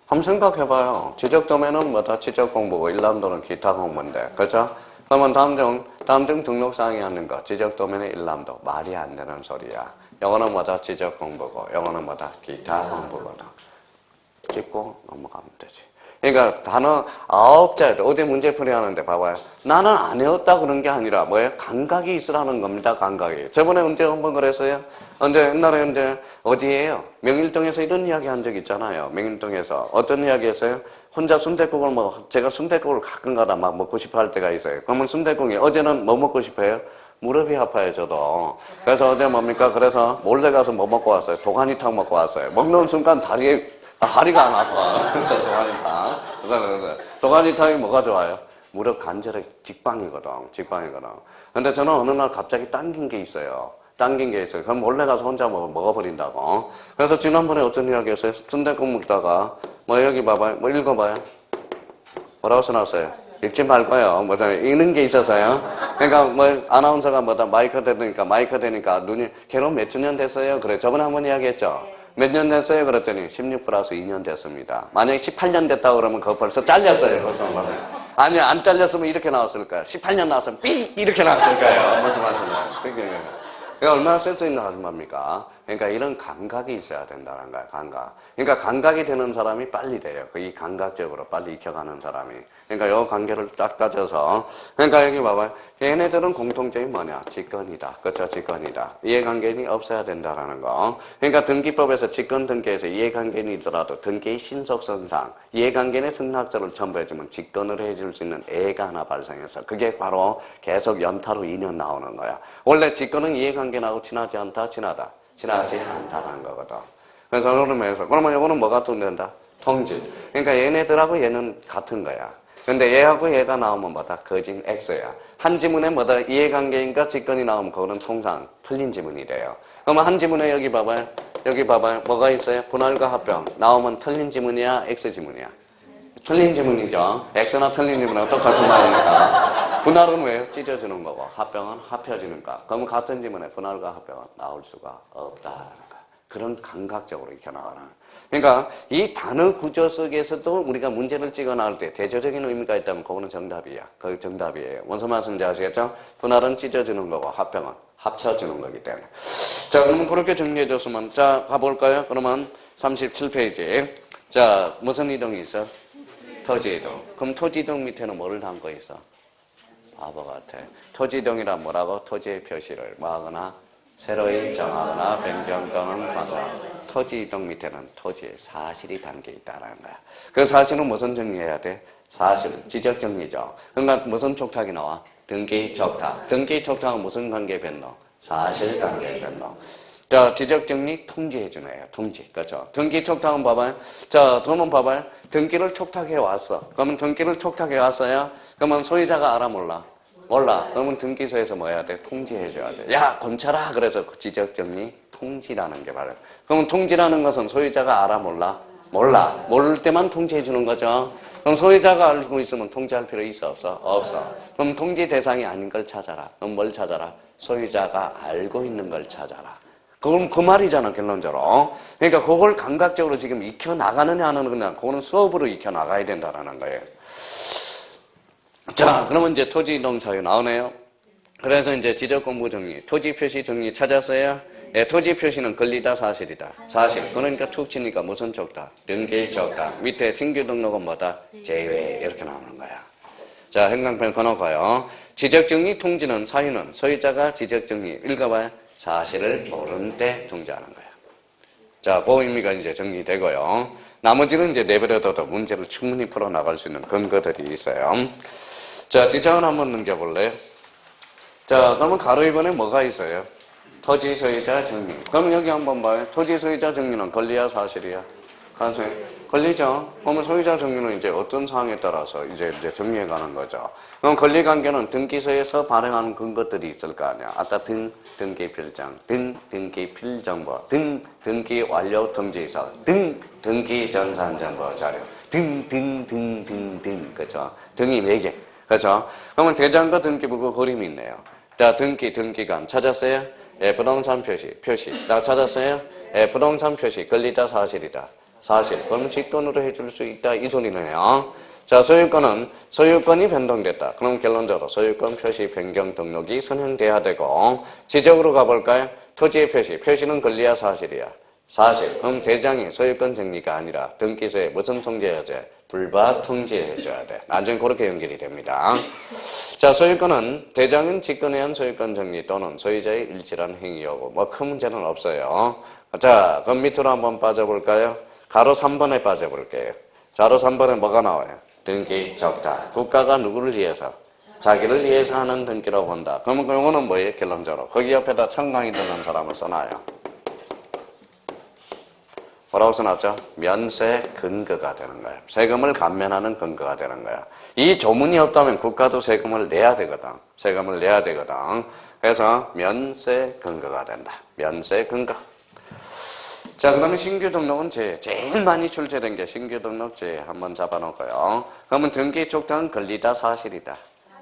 한번 생각해봐요. 지적 도면은 뭐다? 지적 공부고, 일람도는 기타 공부인데. 그렇죠? 그러면 다음 중 등록사항이 하는 거. 지적 도면의 일람도. 말이 안 되는 소리야. 영어는 뭐다? 지적 공부고, 영어는 뭐다? 기타 공부거든. 찍고 넘어가면 되지. 그러니까 단어 9자리 어디 문제풀이 하는데 봐봐요. 나는 안 해왔다 그런 게 아니라 뭐예요? 감각이 있으라는 겁니다. 감각이. 저번에 언제 한번 그랬어요? 옛날에 어디예요? 명일동에서 이런 이야기 한 적 있잖아요. 명일동에서 어떤 이야기 했어요? 혼자 순댓국을 제가 순댓국을 가끔가다 막 먹고 싶어 할 때가 있어요. 그러면 순댓국이 어제는 뭐 먹고 싶어요? 무릎이 아파요, 저도. 그래서 어제 뭡니까? 그래서 몰래 가서 뭐 먹고 왔어요? 도가니탕 먹고 왔어요. 먹는 순간 다리가 안 아파. 그래서 도가니탕. 도가니탕이 뭐가 좋아요? 무릎 관절에 직방이거든. 근데 저는 어느 날 갑자기 당긴 게 있어요. 그럼 몰래 가서 혼자 먹어버린다고. 그래서 지난번에 어떤 이야기 했어요? 순댓국 먹다가, 여기 봐봐요. 읽어봐요. 뭐라고 써놨어요? 읽지 말고요. 읽는 게 있어서요. 그러니까 아나운서가 마이크 되니까 눈이 결혼 몇 주년 됐어요? 그래. 저번에 한번 이야기했죠? 몇 년 됐어요? 그랬더니 16 플러스 2년 됐습니다. 만약에 18년 됐다 그러면 그거 벌써 잘렸어요. 아니, 안 잘렸으면 이렇게 나왔을 거예요. 18년 나왔으면 삐! 이렇게 나왔을 거예요. 무슨 말씀이에요? 그게 얼마나 센스 있는 아줌마입니까? 그러니까 이런 감각이 있어야 된다는 거야, 감각. 그러니까 감각이 되는 사람이 빨리 돼요. 이 감각적으로 빨리 익혀가는 사람이. 그러니까 요 관계를 딱 가져서. 그러니까 여기 봐봐요. 얘네들은 공통점이 뭐냐? 직권이다. 그렇죠? 직권이다. 이해관계인이 없어야 된다라는 거. 그러니까 등기법에서 직권 등기에서 이해관계인이더라도 등기의 신속성상 이해관계인의 승낙서를 첨부해주면 직권을 해줄 수 있는 애가 하나 발생해서 그게 바로 계속 연타로 2년 나오는 거야. 원래 직권은 이해관계인하고 친하지 않다? 친하지 않다라는 거거든. 그래서 그러면 이거는 뭐가 통된다? 통질. 그러니까 얘네들하고 얘는 같은 거야. 근데 얘하고 얘가 나오면 뭐다? 거진 X야. 한 지문에 뭐다? 이해관계인과 직권이 나오면 그거는 통상 틀린 지문이 돼요. 그러면 한 지문에 여기 봐봐요. 뭐가 있어요? 분할과 합병. 나오면 틀린 지문이야? X 지문이야? 틀린 지문이죠. X나 틀린 지문하고 똑같은 말이니까. 분할은 왜요? 찢어지는 거고, 합병은 합혀지는가. 그러면 같은 지문에 분할과 합병은 나올 수가 없다는 거. 그런 감각적으로 익혀 나가는. 그러니까 이 단어 구조 속에서도 우리가 문제를 찍어 나올 때 대조적인 의미가 있다면 그거는 정답이야. 그게 정답이에요. 무슨 말씀인지 아시겠죠? 분할은 찢어지는 거고, 합병은 합쳐지는 거기 때문에. 자, 그러면 그렇게 정리해줬으면, 자, 가볼까요? 그러면 37페이지. 자, 무슨 이동이 있어? 토지 이동. 그럼 토지 이동 밑에는 뭐를 담고 있어? 바보 같아. 토지 이동이란 뭐라고? 토지의 표시를 뭐 하거나, 새로 인정하거나, 변경 또는 변화. 토지 이동 밑에는 토지의 사실이 담겨 있다는 거야. 그 사실은 무슨 정리해야 돼? 사실, 지적 정리죠. 그러니까 무슨 촉탁이 나와? 등기 촉탁. 등기 촉탁은 무슨 관계 변동? 사실 관계 변동. 자, 지적 정리 통지해 주네요. 통지. 그렇죠. 등기 촉탁은 봐봐요. 자, 그러면 봐봐요. 등기를 촉탁해 왔어. 그러면 등기를 촉탁해 왔어요. 그러면 소유자가 알아 몰라? 몰라. 그러면 등기소에서 뭐 해야 돼? 통지해 줘야 돼. 야, 건차라. 그래서 지적 정리 통지라는 게 말이야. 그러면 통지라는 것은 소유자가 알아 몰라? 몰라. 모를 때만 통지해 주는 거죠. 그럼 소유자가 알고 있으면 통지할 필요 있어? 없어? 없어. 그럼 통지 대상이 아닌 걸 찾아라. 그럼 뭘 찾아라? 소유자가 알고 있는 걸 찾아라. 그건 그 말이잖아, 결론적으로. 그러니까 그걸 감각적으로 지금 익혀나가느냐 하는 그냥 그거는 수업으로 익혀나가야 된다는 거예요. 자, 그러면 이제 토지 이동 사유 나오네요. 그래서 이제 지적 공부 정리, 토지 표시 정리 찾았어요? 예, 토지 표시는 권리다, 사실이다. 사실. 그러니까 툭 치니까 무슨 촉탁? 등기 촉탁. 밑에 신규 등록은 뭐다? 제외. 이렇게 나오는 거야. 자, 행강편 꺼놓고요. 지적 정리 통지는 사유는 소유자가 지적 정리 읽어봐요. 사실을 모르는 때 통지하는 거야. 자, 그 의미가 이제 정리되고요. 나머지는 이제 내버려둬도 문제를 충분히 풀어나갈 수 있는 근거들이 있어요. 자, 뒷장을 한번 넘겨볼래요? 자, 그러면 가로 2번에 뭐가 있어요? 토지 소유자 정리. 그럼 여기 한번 봐요. 토지 소유자 정리는 권리야, 사실이야? 간소해. 권리죠. 그러면 소유자 정리는 이제 어떤 사항에 따라서 이제 정리해 가는 거죠. 그럼 권리 관계는 등기소에서 발행하는 근거들이 있을 거 아니야. 아까 등기 필정, 등기 필정보, 등기 완료 통지서, 등기 전산 정보 자료, 그죠? 등이 4개. 그죠? 그러면 대장과 등기부가 그림이 있네요. 자, 등기관 찾았어요? 예, 부동산 표시. 나 찾았어요? 예, 부동산 표시. 권리다, 사실이다. 사실. 그럼 직권으로 해줄 수 있다. 이 소리네요. 자, 소유권이 변동됐다. 그럼 결론적으로 소유권 표시 변경 등록이 선행돼야 되고, 지적으로 가볼까요? 토지의 표시는 권리야, 사실이야? 사실. 그럼 대장이 소유권 정리가 아니라 등기소에 무슨 통지해야 돼? 불법 통지해줘야 돼. 나중에 그렇게 연결이 됩니다. 자, 소유권은 대장은 직권에 의한 소유권 정리 또는 소유자의 일치란 행위여고 뭐 큰 문제는 없어요. 자, 그럼 밑으로 한번 빠져볼까요? 가로 3번에 빠져볼게요. 가로 3번에 뭐가 나와요? 등기 적다. 국가가 누구를 위해서? 자기를 위해서 하는 등기라고 본다. 그러면 그거는 뭐예요? 결론적으로. 거기 옆에다 청강이 드는 사람을 써놔요. 뭐라고 써놨죠? 면세 근거가 되는 거야. 세금을 감면하는 근거가 되는 거야. 이 조문이 없다면 국가도 세금을 내야 되거든. 세금을 내야 되거든. 그래서 면세 근거가 된다. 면세 근거. 자, 그 다음에 신규 등록은 제일 많이 출제된 게 신규 등록제 한번 잡아놓고요. 그러면 등기 촉탁은 권리다, 사실이다.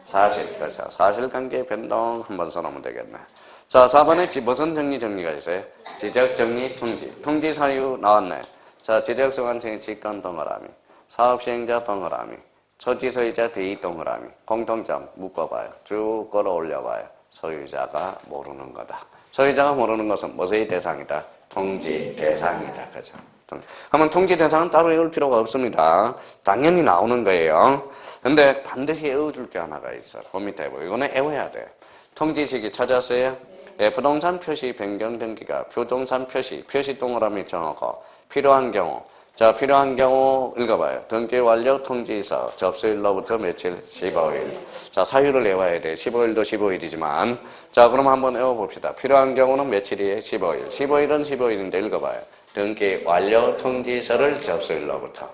사실. 그래서 사실관계 변동 한번 써놓으면 되겠네. 자, 4번에 무슨 정리가 있어요? 지적 정리 통지. 통지 사유 나왔네. 자, 지적 소관청의 직권 동그라미, 사업 시행자 동그라미, 토지 소유자 대의 동그라미, 공통점 묶어봐요. 쭉 끌어올려봐요. 소유자가 모르는 거다. 소유자가 모르는 것은 무엇의 대상이다? 통지 대상이다. 그죠? 그러면 통지 대상은 따로 외울 필요가 없습니다. 당연히 나오는 거예요. 근데 반드시 외워줄 게 하나가 있어. 그 밑에 보고 이거는 외워야 돼. 통지 시기 찾았어요? 예, 부동산 표시 변경 등기가 부동산 표시 동그라미 정하고 필요한 경우. 자, 필요한 경우 읽어봐요. 등기 완료 통지서 접수일로부터 며칠? 15일. 자, 사유를 외워야 돼. 15일도 15일이지만. 자, 그럼 한번 외워봅시다. 필요한 경우는 며칠이에요? 15일. 15일은 15일인데 읽어봐요. 등기 완료 통지서를 접수일로부터.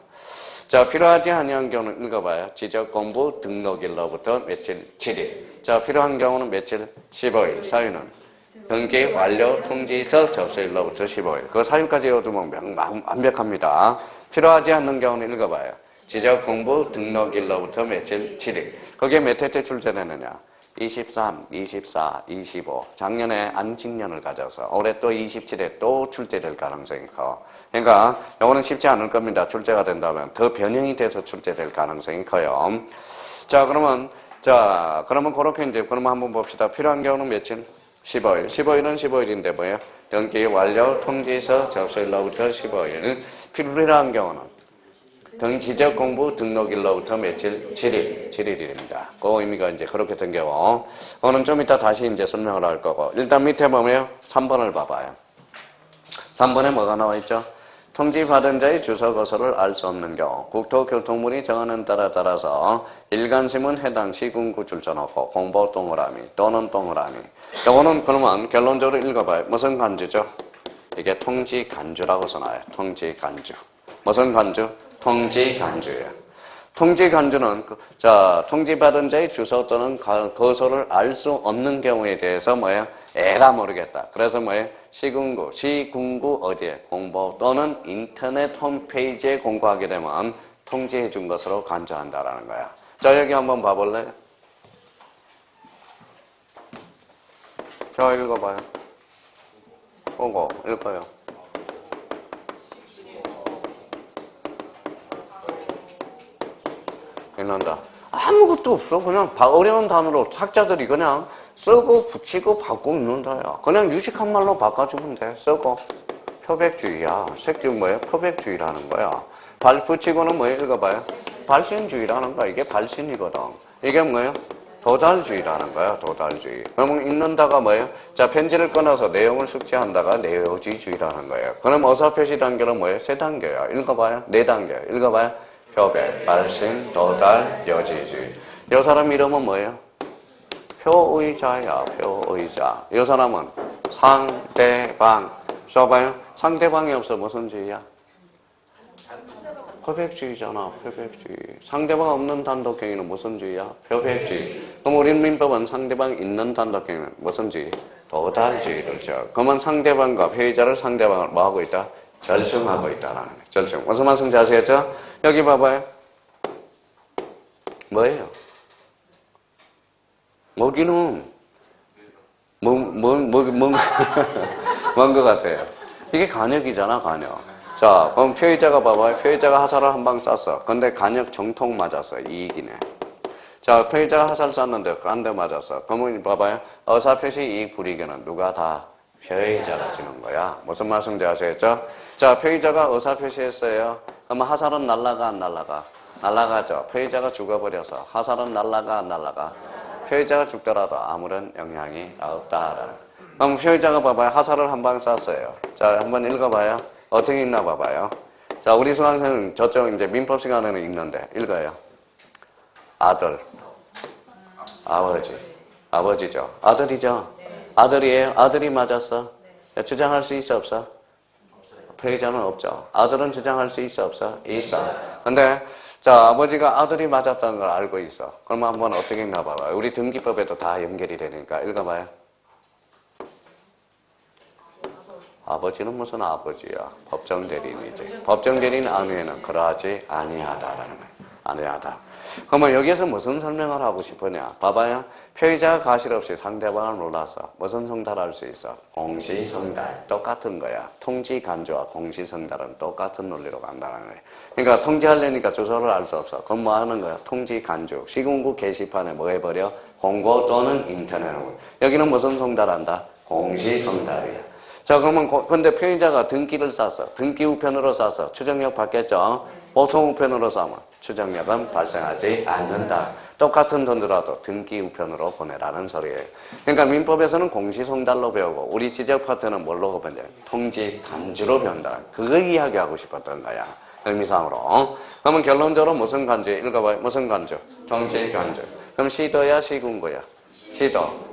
자, 필요하지 아니한 경우는 읽어봐요. 지적공부 등록일로부터 며칠? 7일. 자, 필요한 경우는 며칠? 15일. 사유는? 등기 완료 통지서 접수일로부터 15일. 그 사유까지 외워두면 완벽합니다. 필요하지 않는 경우는 읽어봐요. 지적공부 등록일로부터 며칠? 7일. 그게 몇 회 때 출제되느냐? 23, 24, 25. 작년에 안직년을 가져서 올해 또 27회 또 출제될 가능성이 커. 그러니까 이거는 쉽지 않을 겁니다. 출제가 된다면 더 변형이 돼서 출제될 가능성이 커요. 자, 그러면 그렇게 그러면 한번 봅시다. 필요한 경우는 며칠? 15일. 15일은 15일인데 뭐예요? 등기 완료 통지서 접수일로부터 15일. 필요한 경우는 지적 공부 등록일로부터 며칠? 7일. 7일입니다. 그 의미가 이제 그렇게 된 경우. 그거는 좀 이따 다시 이제 설명을 할 거고. 일단 밑에 보면 3번을 봐봐요. 3번에 뭐가 나와 있죠? 통지받은 자의 주소 거소를 알 수 없는 경우 국토교통부이 정하는 따라서 일간신문 해당 시군구 줄쳐놓고 공보 동그라미 또는 동그라미. 요거는 그러면 결론적으로 읽어봐요. 무슨 간주죠? 이게 통지간주라고 써놔요. 통지간주. 무슨 간주? 통지간주예요. 통지간주는 통지받은 자의 주소 또는 거소를 알 수 없는 경우에 대해서 뭐예요? 에라 모르겠다. 그래서 뭐예요? 시군구 어디에? 공보 또는 인터넷 홈페이지에 공고하게 되면 통지해 준 것으로 간주한다라는 거야. 자, 여기 한번 봐볼래요? 자, 읽어봐요. 보고 읽어요. 읽는다. 아무것도 없어. 그냥 어려운 단어로 학자들이 그냥 쓰고 붙이고 바꾸고 읽는다야. 그냥 유식한 말로 바꿔주면 돼. 쓰고. 표백주의야. 색즉 뭐예요? 표백주의라는 거야. 붙이고는 뭐예요? 읽어봐요. 발신주의라는 거야. 이게 발신이거든. 이게 뭐예요? 도달주의라는 거야. 도달주의. 그러면 읽는다가 뭐예요? 자, 편지를 끊어서 내용을 숙지한다가 내용주의라는 거예요. 그럼 어사표시 단계는 뭐예요? 3단계야. 읽어봐요. 4단계. 읽어봐요. 표백, 발신, 도달, 여지주의. 이 사람 이름은 뭐예요? 표의자야. 표의자. 이 사람은 상대방. 써봐요. 상대방이 없어. 무슨 주의야? 표백주의잖아. 표백주의. 상대방 없는 단독행위는 무슨 주의야? 표백주의. 그럼 우리 민법은 상대방 있는 단독행위는 무슨 주의? 도달주의를 줘. 그러면 상대방과 표의자를 상대방을 뭐하고 있다? 절충하고 있다라는 거예요. 절충. 무슨 말씀인지 아시겠죠? 여기 봐봐요. 뭐예요? 먹이는 뭔 것 같아요. 이게 간역이잖아, 간역. 자, 그럼 표의자가 봐봐요. 표의자가 화살을 한 방 쐈어. 근데 간역 정통 맞았어. 이익이네. 자, 표의자가 화살 쐈는데 한 대 맞았어. 그러면 봐봐요. 어사표시 이익 불이익은 누가 다? 표의자가 지는 거야. 무슨 말씀인지 아시겠죠? 자, 표의자가 의사표시했어요. 그러면 화살은 날라가 안 날라가? 날라가죠. 표의자가 죽어버려서 화살은 날라가 안 날라가? 표의자가 죽더라도 아무런 영향이 없다. 그럼 표의자가 봐봐요. 화살을 한 방 쐈어요. 자, 한번 읽어봐요. 어떻게 읽나 봐봐요. 자, 우리 수강생은 저쪽 이제 민법 시간에는 읽는데 읽어요. 아들, 아버지, 아버지죠. 아들이죠. 아들이에요? 아들이 맞았어? 주장할 수 있어 없어? 표의자는 없죠. 아들은 주장할 수 있어 없어? 있어. 근데 자, 아버지가 아들이 맞았다는 걸 알고 있어. 그러면 한번 어떻게 읽나 봐봐요. 우리 등기법에도 다 연결이 되니까 읽어봐요. 아버지는 무슨 아버지야? 법정대리인이지. 법정대리인 안위에는 그러하지 아니하다라는 거예요. 아니하다. 그러면 여기에서 무슨 설명을 하고 싶으냐? 봐봐요. 표의자가 가실 없이 상대방을 몰라서 무슨 성달할 수 있어? 공시성달. 똑같은 거야. 통지간주와 공시성달은 똑같은 논리로 간다는 거예요. 그러니까 통지하려니까 주소를 알 수 없어. 그럼 뭐 하는 거야? 통지간주. 시군구 게시판에 뭐 해버려? 공고 또는 인터넷으로. 여기는 무슨 성달한다? 공시성달이야. 자, 그러면 근데 표의자가 등기를 쌌어. 등기 우편으로 쌌어. 추정력 받겠죠? 보통 우편으로 싸면 추정력은 발생하지 않는다. 똑같은 돈이라도 등기 우편으로 보내라는 소리예요. 그러니까 민법에서는 공시송달로 배우고 우리 지적 파트는 뭘로 배운다? 통지간주로 배운다. 그걸 이야기하고 싶었던 거야. 의미상으로. 그러면 결론적으로 무슨 간주? 읽어봐요. 무슨 간주? 통지간주. 그럼 시도야 시군구야?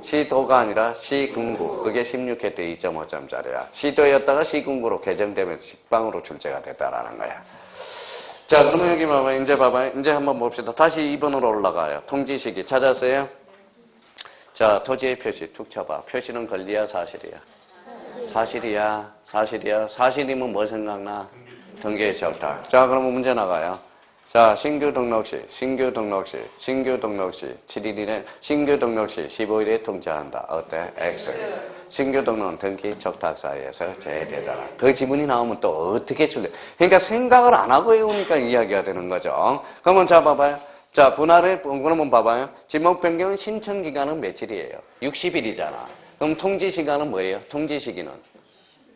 시도가 아니라 시군구. 그게 16회 때 2.5점짜리야. 시도였다가 시군구로 개정되면서 식방으로 출제가 됐다라는 거야. 자, 그러면 여기 봐봐요. 이제 봐봐요. 이제 한번 봅시다. 다시 2번으로 올라가요. 통지시기 찾았어요? 자, 토지의 표시 툭 쳐봐. 표시는 권리야 사실이야? 사실이야. 사실이야. 사실이면 뭐 생각나? 등기의 적탁. 자, 그러면 문제 나가요. 자, 신규 등록 시 7일이네. 신규 등록 시 15일에 통지한다. 어때? X. 신규 등록은 등기 적탁 사이에서 제외되잖아. 그 지문이 나오면 또 어떻게 출제? 그러니까 생각을 안 하고 외우니까 이야기가 되는 거죠. 그러면 자, 봐봐요. 자, 분할에, 그러면 봐봐요. 지목 변경 신청 기간은 며칠이에요? 60일이잖아. 그럼 통지시간은 뭐예요? 통지시기는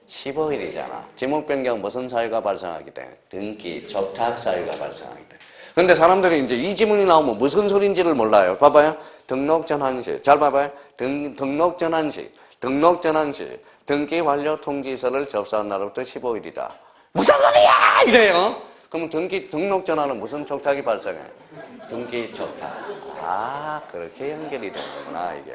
15일이잖아. 지목 변경 무슨 사유가 발생하기 때문에? 등기, 적탁 사유가 발생하기 때문에. 근데 사람들이 이제 이 지문이 나오면 무슨 소린지를 몰라요. 봐봐요. 등록 전환시. 잘 봐봐요. 등록 전환시. 등록 전환시. 등기 완료 통지서를 접수한 날부터 15일이다. 무슨 소리야! 이래요. 그럼 등록 전환은 무슨 촉탁이 발생해? 등기 촉탁. 아, 그렇게 연결이 되는구나, 이게.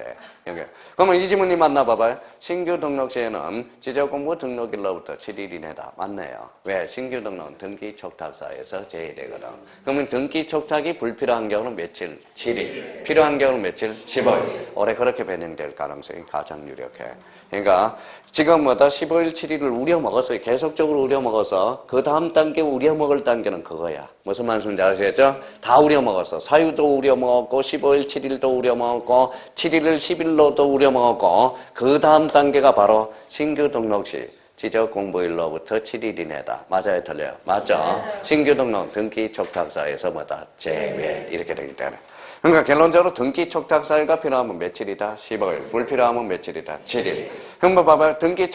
연결. 그러면 이 지문이 맞나 봐봐요. 신규 등록 시에는 지적공고 등록일로부터 7일 이내다. 맞네요. 왜? 신규 등록은 등기 촉탁사에서 제외되거든. 그러면 등기 촉탁이 불필요한 경우는 며칠? 7일. 필요한 경우는 며칠? 15일. 올해 그렇게 변형될 가능성이 가장 유력해. 그러니까 지금 15일, 7일을 우려먹었어요. 계속적으로 우려먹어서 그 다음 단계 우려먹을 단계는 그거야. 무슨 말씀인지 아시겠죠? 다 우려먹었어. 사유도 우려먹었고 15일, 7일도 우려먹었고 7일을 10일로도 우려먹었고 그 다음 단계가 바로 신규 등록 시 지적공보일로부터 7일 이내다. 맞아요? 틀려요? 맞죠? 신규 등록 등기 촉탁사에서 제외 이렇게 되기 때문에 그러니까 결론적으로 등기 촉탁 사유가 필요하면 며칠이다? 15일. 불필요하면 며칠이다? 7일. 그럼 봐봐요. 등기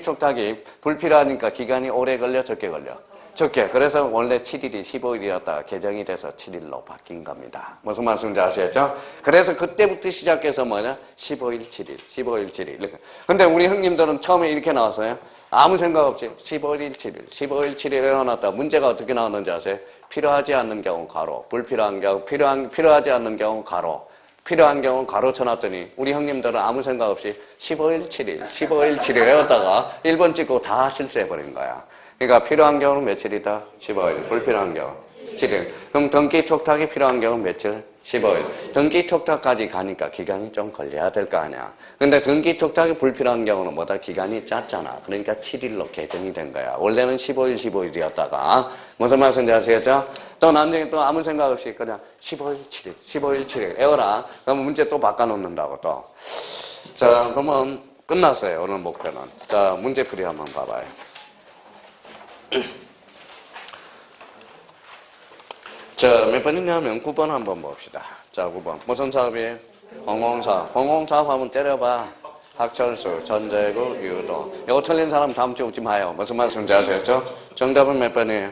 촉탁이 불필요하니까 기간이 오래 걸려? 적게 걸려? 적게. 그래서 원래 7일이 15일이었다가 개정이 돼서 7일로 바뀐 겁니다. 무슨 말씀인지 아시겠죠? 그래서 그때부터 시작해서 15일, 7일. 15일, 7일. 이렇게. 근데 우리 형님들은 처음에 이렇게 나왔어요. 아무 생각 없이 15일, 7일. 15일, 7일에 해놨다. 문제가 어떻게 나왔는지 아세요? 필요하지 않는 경우 가로, 불필요한 경우, 필요하지 않는 경우 가로, 필요한 경우 가로 쳐놨더니 우리 형님들은 아무 생각 없이 15일, 7일, 15일, 7일 해왔다가 1번 찍고 다 실수해버린 거야. 그러니까 필요한 경우는 며칠이다? 15일. 불필요한 경우 7일. 그럼 등기 촉탁이 필요한 경우는 며칠? 15일. 등기 촉탁까지 가니까 기간이 좀 걸려야 될 거 아니야. 근데 등기 촉탁이 불필요한 경우는 기간이 짧잖아. 그러니까 7일로 개정이 된 거야. 원래는 15일, 15일이었다가 무슨 말씀인지 아시겠죠? 또 나중에 또 아무 생각 없이 그냥 15일, 7일, 15일, 7일 외워라. 그럼 문제 또 바꿔놓는다고 또. 자, 그러면 끝났어요. 오늘 목표는. 자, 문제풀이 한번 봐봐요. 자, 몇 번이냐면 9번 한번 봅시다. 자, 9번. 무슨 사업이에요? 공공사업. 공공사업 한번 때려봐. 학철수, 전재구, 유도. 이거 틀린 사람 다음 주에 웃지 마요. 무슨 말씀인지 아시겠죠? 정답은 몇 번이에요?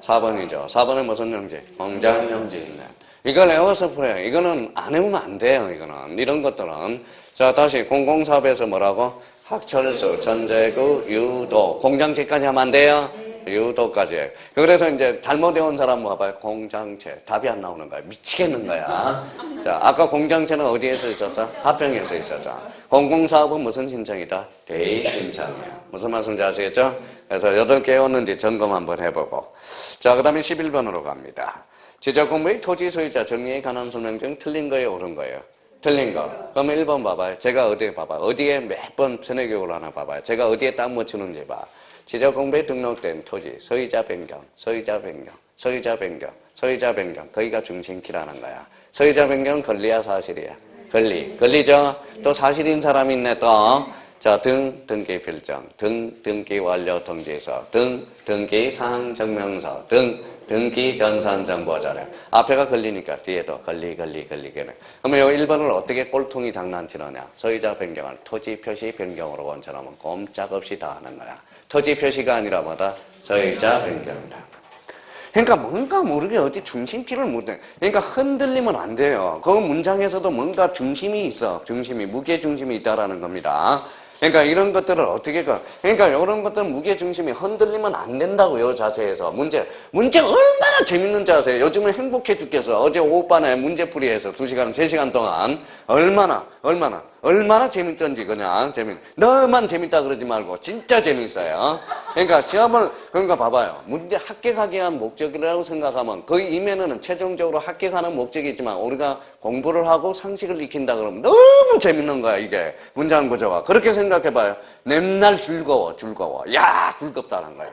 4번이죠. 4번은 무슨 용지? 공장용지 있네. 이걸 외워서 풀어요. 이거는 안 외우면 안 돼요. 이거는. 이런 것들은. 자, 다시 공공사업에서 뭐라고? 학철수, 전재구, 유도. 공장체까지 하면 안 돼요? 유도까지. 그래서 이제 잘못 외운 사람 봐봐요. 공장체. 답이 안 나오는 거야. 미치겠는 거야. 자, 아까 공장체는 어디에서 있었어? 합병에서 있었죠. 공공사업은 무슨 신청이다? 대의 신청이야. 무슨 말씀인지 아시겠죠? 그래서 8개 외웠는지 점검 한번 해보고. 자, 그 다음에 11번으로 갑니다. 지적공부의 토지 소유자 정리에 관한 설명 중 틀린 거예요? 옳은 거예요? 틀린 거. 그러면 1번 봐봐요. 제가 어디에 봐봐요. 어디에 몇 번 편의교육을 하나 봐봐요. 제가 어디에 딱 묻히는지 봐. 지적공부에 등록된 토지, 소유자 변경, 소유자 변경, 소유자 변경, 소유자 변경. 거기가 중심키라는 거야. 소유자 변경은 권리야, 사실이야? 권리죠? 또 사실인 사람이 있네, 또. 자, 등기 필정, 등기 완료 통지서, 등기 사항 증명서, 등기 전산 정보 자료. 앞에가 걸리니까 뒤에도 걸리게네. 그러면 요 1번을 어떻게 꼴통이 장난치느냐? 소유자 변경을 토지 표시 변경으로 원천하면 꼼짝없이 다 하는 거야. 토지 표시가 아니라 뭐다? 소유자 변경이다. 그러니까 뭔가 모르게 어디 중심키를 못해. 그러니까 흔들리면 안 돼요. 그 문장에서도 뭔가 중심이 있어. 무게 중심이 있다라는 겁니다. 그러니까 이런 것들을 어떻게 그러니까 이런 것들은 무게 중심이 흔들리면 안 된다고요. 자세에서 문제 얼마나 재밌는지 아세요? 요즘은 행복해 죽겠어. 어제 오후반에 문제풀이해서 2시간 3시간 동안 얼마나 재밌던지 그냥 너만 재밌다 그러지 말고 진짜 재밌어요. 그러니까 시험을 봐봐요. 문제 합격하기 위한 목적이라고 생각하면 그 이면에는 최종적으로 합격하는 목적이 있지만 우리가 공부를 하고 상식을 익힌다 그러면 너무 재밌는 거야. 이게 문장 구조가. 그렇게 생각해봐요. 맨날 즐거워. 야, 즐겁다는 거야.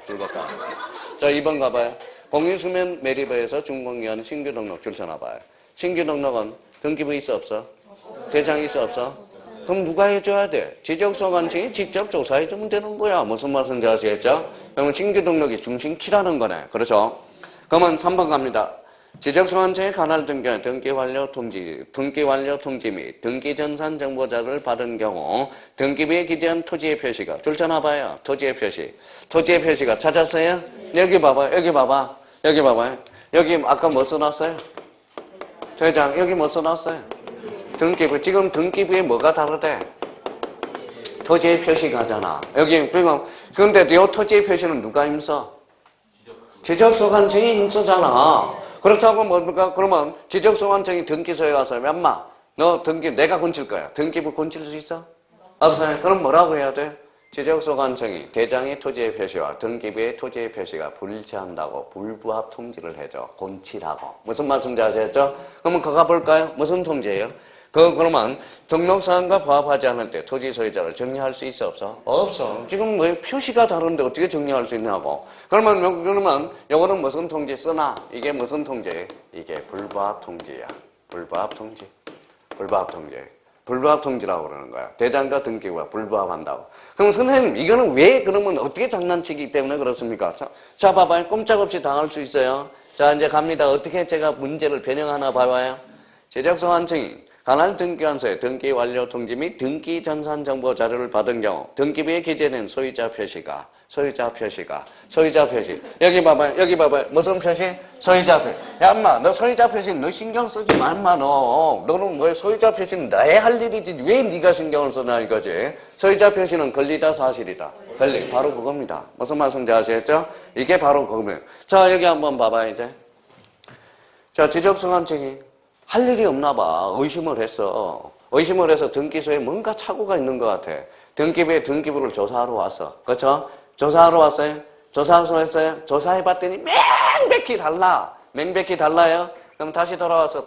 자, 2번 가봐요. 공유수면 매립에서 준공기한 신규 등록 줄 서놔봐요. 신규 등록은 등기부 있어 없어? 대장 있어 없어? 그럼 누가 해줘야 돼? 지적소관청이 직접 조사해주면 되는 거야. 무슨 말씀인지 아시겠죠? 그러면 신규 등록이 중심키라는 거네. 그렇죠? 그러면 3번 갑니다. 지적소관청의 관할 등기와 등기완료 통지 및 등기전산 정보자를 받은 경우 등기부에 기재한 토지의 표시가 줄잖아 봐요. 토지의 표시가 찾았어요? 여기 봐봐요. 여기 아까 뭐 써놨어요? 대장 여기 뭐 써놨어요? 등기부. 지금 등기부에 뭐가 다르대? 토지의 표시가잖아. 여기 근데 이 토지의 표시는 누가 힘써? 지적소관청이 힘쓰잖아. 그렇다고 뭡니까? 그러면 지적소관청이 등기소에 가서 엄마 너 내가 건칠 거야. 등기부 건칠 수 있어? 없어요. 그럼 뭐라고 해야 돼? 지적소관청이 대장의 토지의 표시와 등기부의 토지의 표시가 불일치한다고 불부합 통지를 해줘. 건치라고. 무슨 말씀인지 아시겠죠? 그러면 그거 가볼까요? 무슨 통지예요? 그러면 등록사항과 부합하지 않을 때 토지 소유자를 정리할 수 있어 없어? 없어. 지금 뭐 표시가 다른데 어떻게 정리할 수 있냐고. 그러면 요거는 무슨 통지 쓰나? 이게 무슨 통지? 이게 불부합 통지야. 불부합 통지라고 그러는 거야. 대장과 등기부가 불부합한다고. 그럼 선생님 이거는 왜 그러면 어떻게 장난치기 때문에 그렇습니까? 자 봐봐요. 꼼짝없이 당할 수 있어요. 자 이제 갑니다. 어떻게 제가 문제를 변형하나 봐봐요. 지적소관청이 관할 등기관서에 등기 완료 통지 및 등기 전산 정보 자료를 받은 경우 등기부에 기재된 소유자 표시. 여기 봐봐요. 무슨 표시? 소유자 표시. 야, 엄마, 너 소유자 표시 너 신경 쓰지 마, 엄마, 너. 너는 뭐 소유자 표시는 나의 할 일이지. 왜 네가 신경을 쓰나 이거지? 소유자 표시는 권리다, 사실이다? 권리. 바로 그겁니다. 무슨 말씀인지 아시겠죠? 이게 바로 그겁니다. 자, 여기 한번 봐봐요, 이제. 자, 지적소관청이 할 일이 없나 봐. 의심을 해서 등기소에 뭔가 착오가 있는 것 같아. 등기부를 조사하러 왔어. 그렇죠? 조사하러 왔어요? 조사하러 했어요? 조사해봤더니 맹백히 달라요? 그럼 다시 돌아와서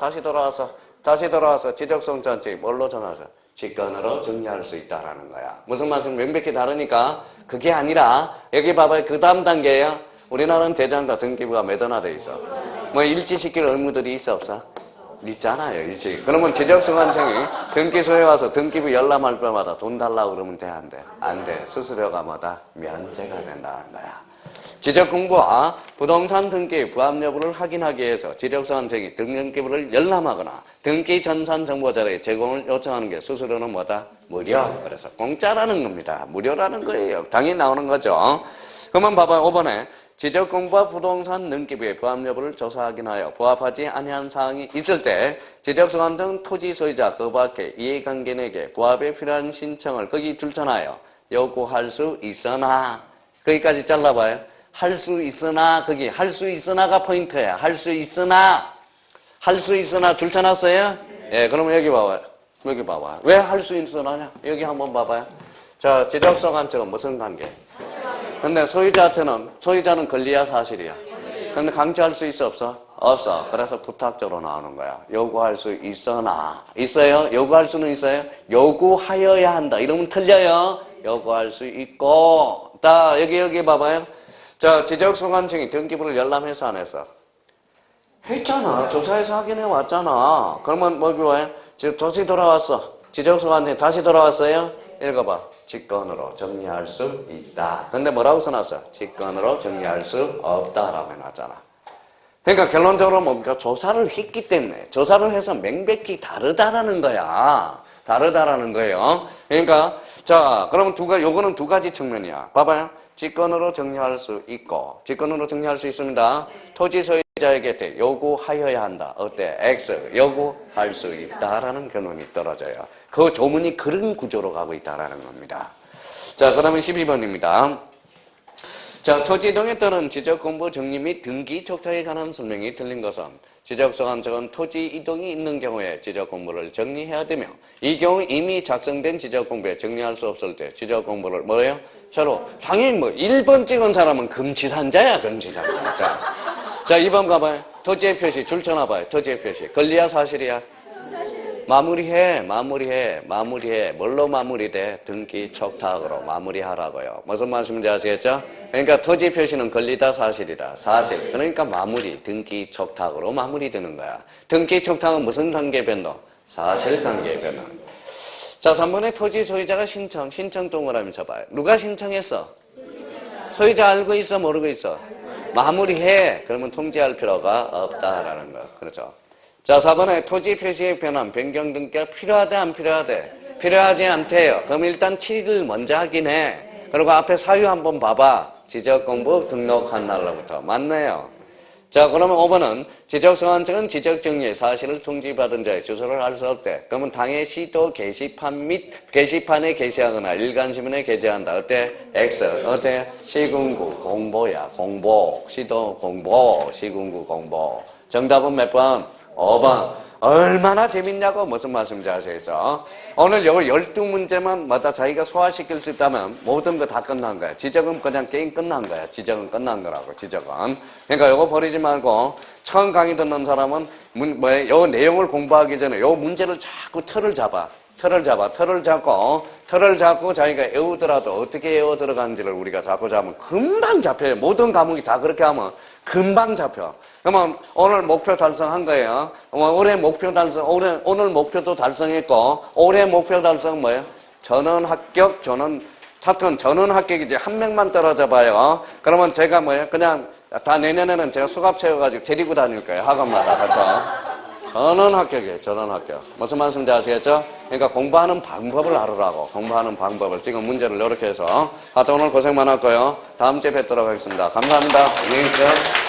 지적소관청이 뭘로 전화해서 직권으로 정리할 수 있다라는 거야. 무슨 말씀? 맹백히 다르니까 그게 아니라 여기 봐봐요. 그 다음 단계예요. 우리나라는 대장과 등기부가 매도나돼 있어. 뭐 일치시킬 의무들이 있어 없어? 있잖아요, 일찍. 그러면 지적소관청이 등기소에 와서 등기부 열람할 때마다 돈 달라고 그러면 돼, 안 돼? 안 돼. 수수료가 뭐다? 면제가 된다는 거야. 지적공부와 부동산 등기 부합 여부를 확인하기 위해서 지적소관청이 등기부를 열람하거나 등기 전산 정보자료의 제공을 요청하는 게 수수료는 뭐다? 무료. 그래서 공짜라는 겁니다. 무료라는 거예요. 당연히 나오는 거죠. 그러면 봐봐요, 5번에 지적공부와 부동산 등기부의 부합 여부를 조사하기 위하여 부합하지 아니한 사항이 있을 때 지적소관청 토지 소유자 그 밖에 이해관계인에게 부합에 필요한 신청을 거기 줄전하여 요구할 수 있으나 거기까지 잘라봐요. 할 수 있으나 거기 할 수 있으나가 포인트야. 할 수 있으나 줄쳐놨어요? 예, 그러면 여기 봐봐요. 왜 할 수 있으나냐? 여기 한번 봐봐요. 자, 지적소관청은 무슨 관계? 근데 소유자는 권리야, 사실이야? 근데 강제할 수 있어, 없어? 없어. 그래서 부탁적으로 나오는 거야. 요구할 수 있으나. 있어요? 요구할 수는 있어요? 요구하여야 한다. 이러면 틀려요. 요구할 수 있고. 자, 여기 봐봐요. 자, 지적소관청이 등기부를 열람해서 안 했어? 했잖아. 조사해서 확인해 왔잖아. 그러면 뭐야? 다시 돌아왔어. 지적소관청이 다시 돌아왔어요? 읽어봐. 직권으로 정리할 수 있다. 근데 뭐라고 써놨어? 직권으로 정리할 수 없다라고 해놨잖아. 그러니까 결론적으로 뭡니까? 조사를 했기 때문에 조사를 해서 명백히 다르다라는 거야. 다르다라는 거예요. 그러니까 자, 그러면 요거는 두 가지 측면이야. 봐봐요. 직권으로 정리할 수 있고 직권으로 정리할 수 있습니다. 토지 소유자에게 요구하여야 한다. 어때? X 요구할 수 있다라는 결론이 떨어져요. 그 조문이 그런 구조로 가고 있다라는 겁니다. 자, 그다음에 12번입니다. 자, 토지 이동에 따른 지적공부 정리 및 등기 촉탁에 관한 설명이 틀린 것은 지적소관청은 토지 이동이 있는 경우에 지적공부를 정리해야 되며 이 경우 이미 작성된 지적공부에 정리할 수 없을 때 지적공부를 뭐래요? 서로 당연히 1번 찍은 사람은 금치산자야. 자, 2번 가봐요. 토지의 표시 줄 쳐놔봐요. 토지의 표시 권리야, 사실이야? 마무리해. 뭘로 마무리돼? 등기 촉탁으로 마무리하라고요. 무슨 말씀인지 아시겠죠? 그러니까 토지 표시는 권리다, 사실이다? 사실. 그러니까 등기 촉탁으로 마무리되는 거야. 등기 촉탁은 무슨 관계 변동? 사실 관계 변동. 자, 3번에 토지 소유자가 신청 동그라미 쳐봐요. 누가 신청했어? 소유자 알고 있어, 모르고 있어? 마무리해. 그러면 통지할 필요가 없다라는 거. 그렇죠. 자, 4번에 토지 표시의 변환, 변경 등기가 필요하대, 안 필요하대? 필요하지 않대요. 그럼 일단 취득을 먼저 하긴 해. 그리고 앞에 사유 한번 봐봐. 지적공부 등록한 날로부터. 맞네요. 자, 그러면 5번은 지적서한증은 지적정리의 사실을 통지받은 자의 주소를 알 수 없대. 그러면 당해 시도 게시판 및 게시판에 게시하거나 일간신문에 게재한다. 어때? X. 어때? 시군구 공보야. 공보. 시도 공보. 시군구 공보. 정답은 몇 번? 5번. 얼마나 재밌냐고 무슨 말씀인지 아시겠죠? 오늘 요 12문제만 마다 자기가 소화시킬 수 있다면 모든 거 다 끝난 거야. 지적은 그냥 게임 끝난 거야. 지적은 끝난 거라고, 지적은. 그러니까 요거 버리지 말고 처음 강의 듣는 사람은 요 내용을 공부하기 전에 요 문제를 자꾸 틀을 잡고 자기가 외우더라도 어떻게 외워 들어가는지를 우리가 자꾸 잡으면 금방 잡혀요. 모든 과목이 다 그렇게 하면 금방 잡혀. 그러면 오늘 목표 달성한 거예요. 올해 목표 달성, 오늘 목표도 달성했고, 올해 목표 달성 뭐예요? 전원 합격, 차트는 전원 합격이지. 한 명만 떨어져 봐요. 그러면 제가 뭐예요? 그냥 다 내년에는 제가 수갑 채워가지고 데리고 다닐 거예요. 학원마다. 그렇죠? 전원 합격이에요. 전원 합격. 무슨 말씀인지 아시겠죠? 그러니까 공부하는 방법을 알으라고. 공부하는 방법을. 지금 문제를 이렇게 해서. 하여튼 오늘 고생 많았고요. 다음 주에 뵙도록 하겠습니다. 감사합니다. 안녕히 계세요.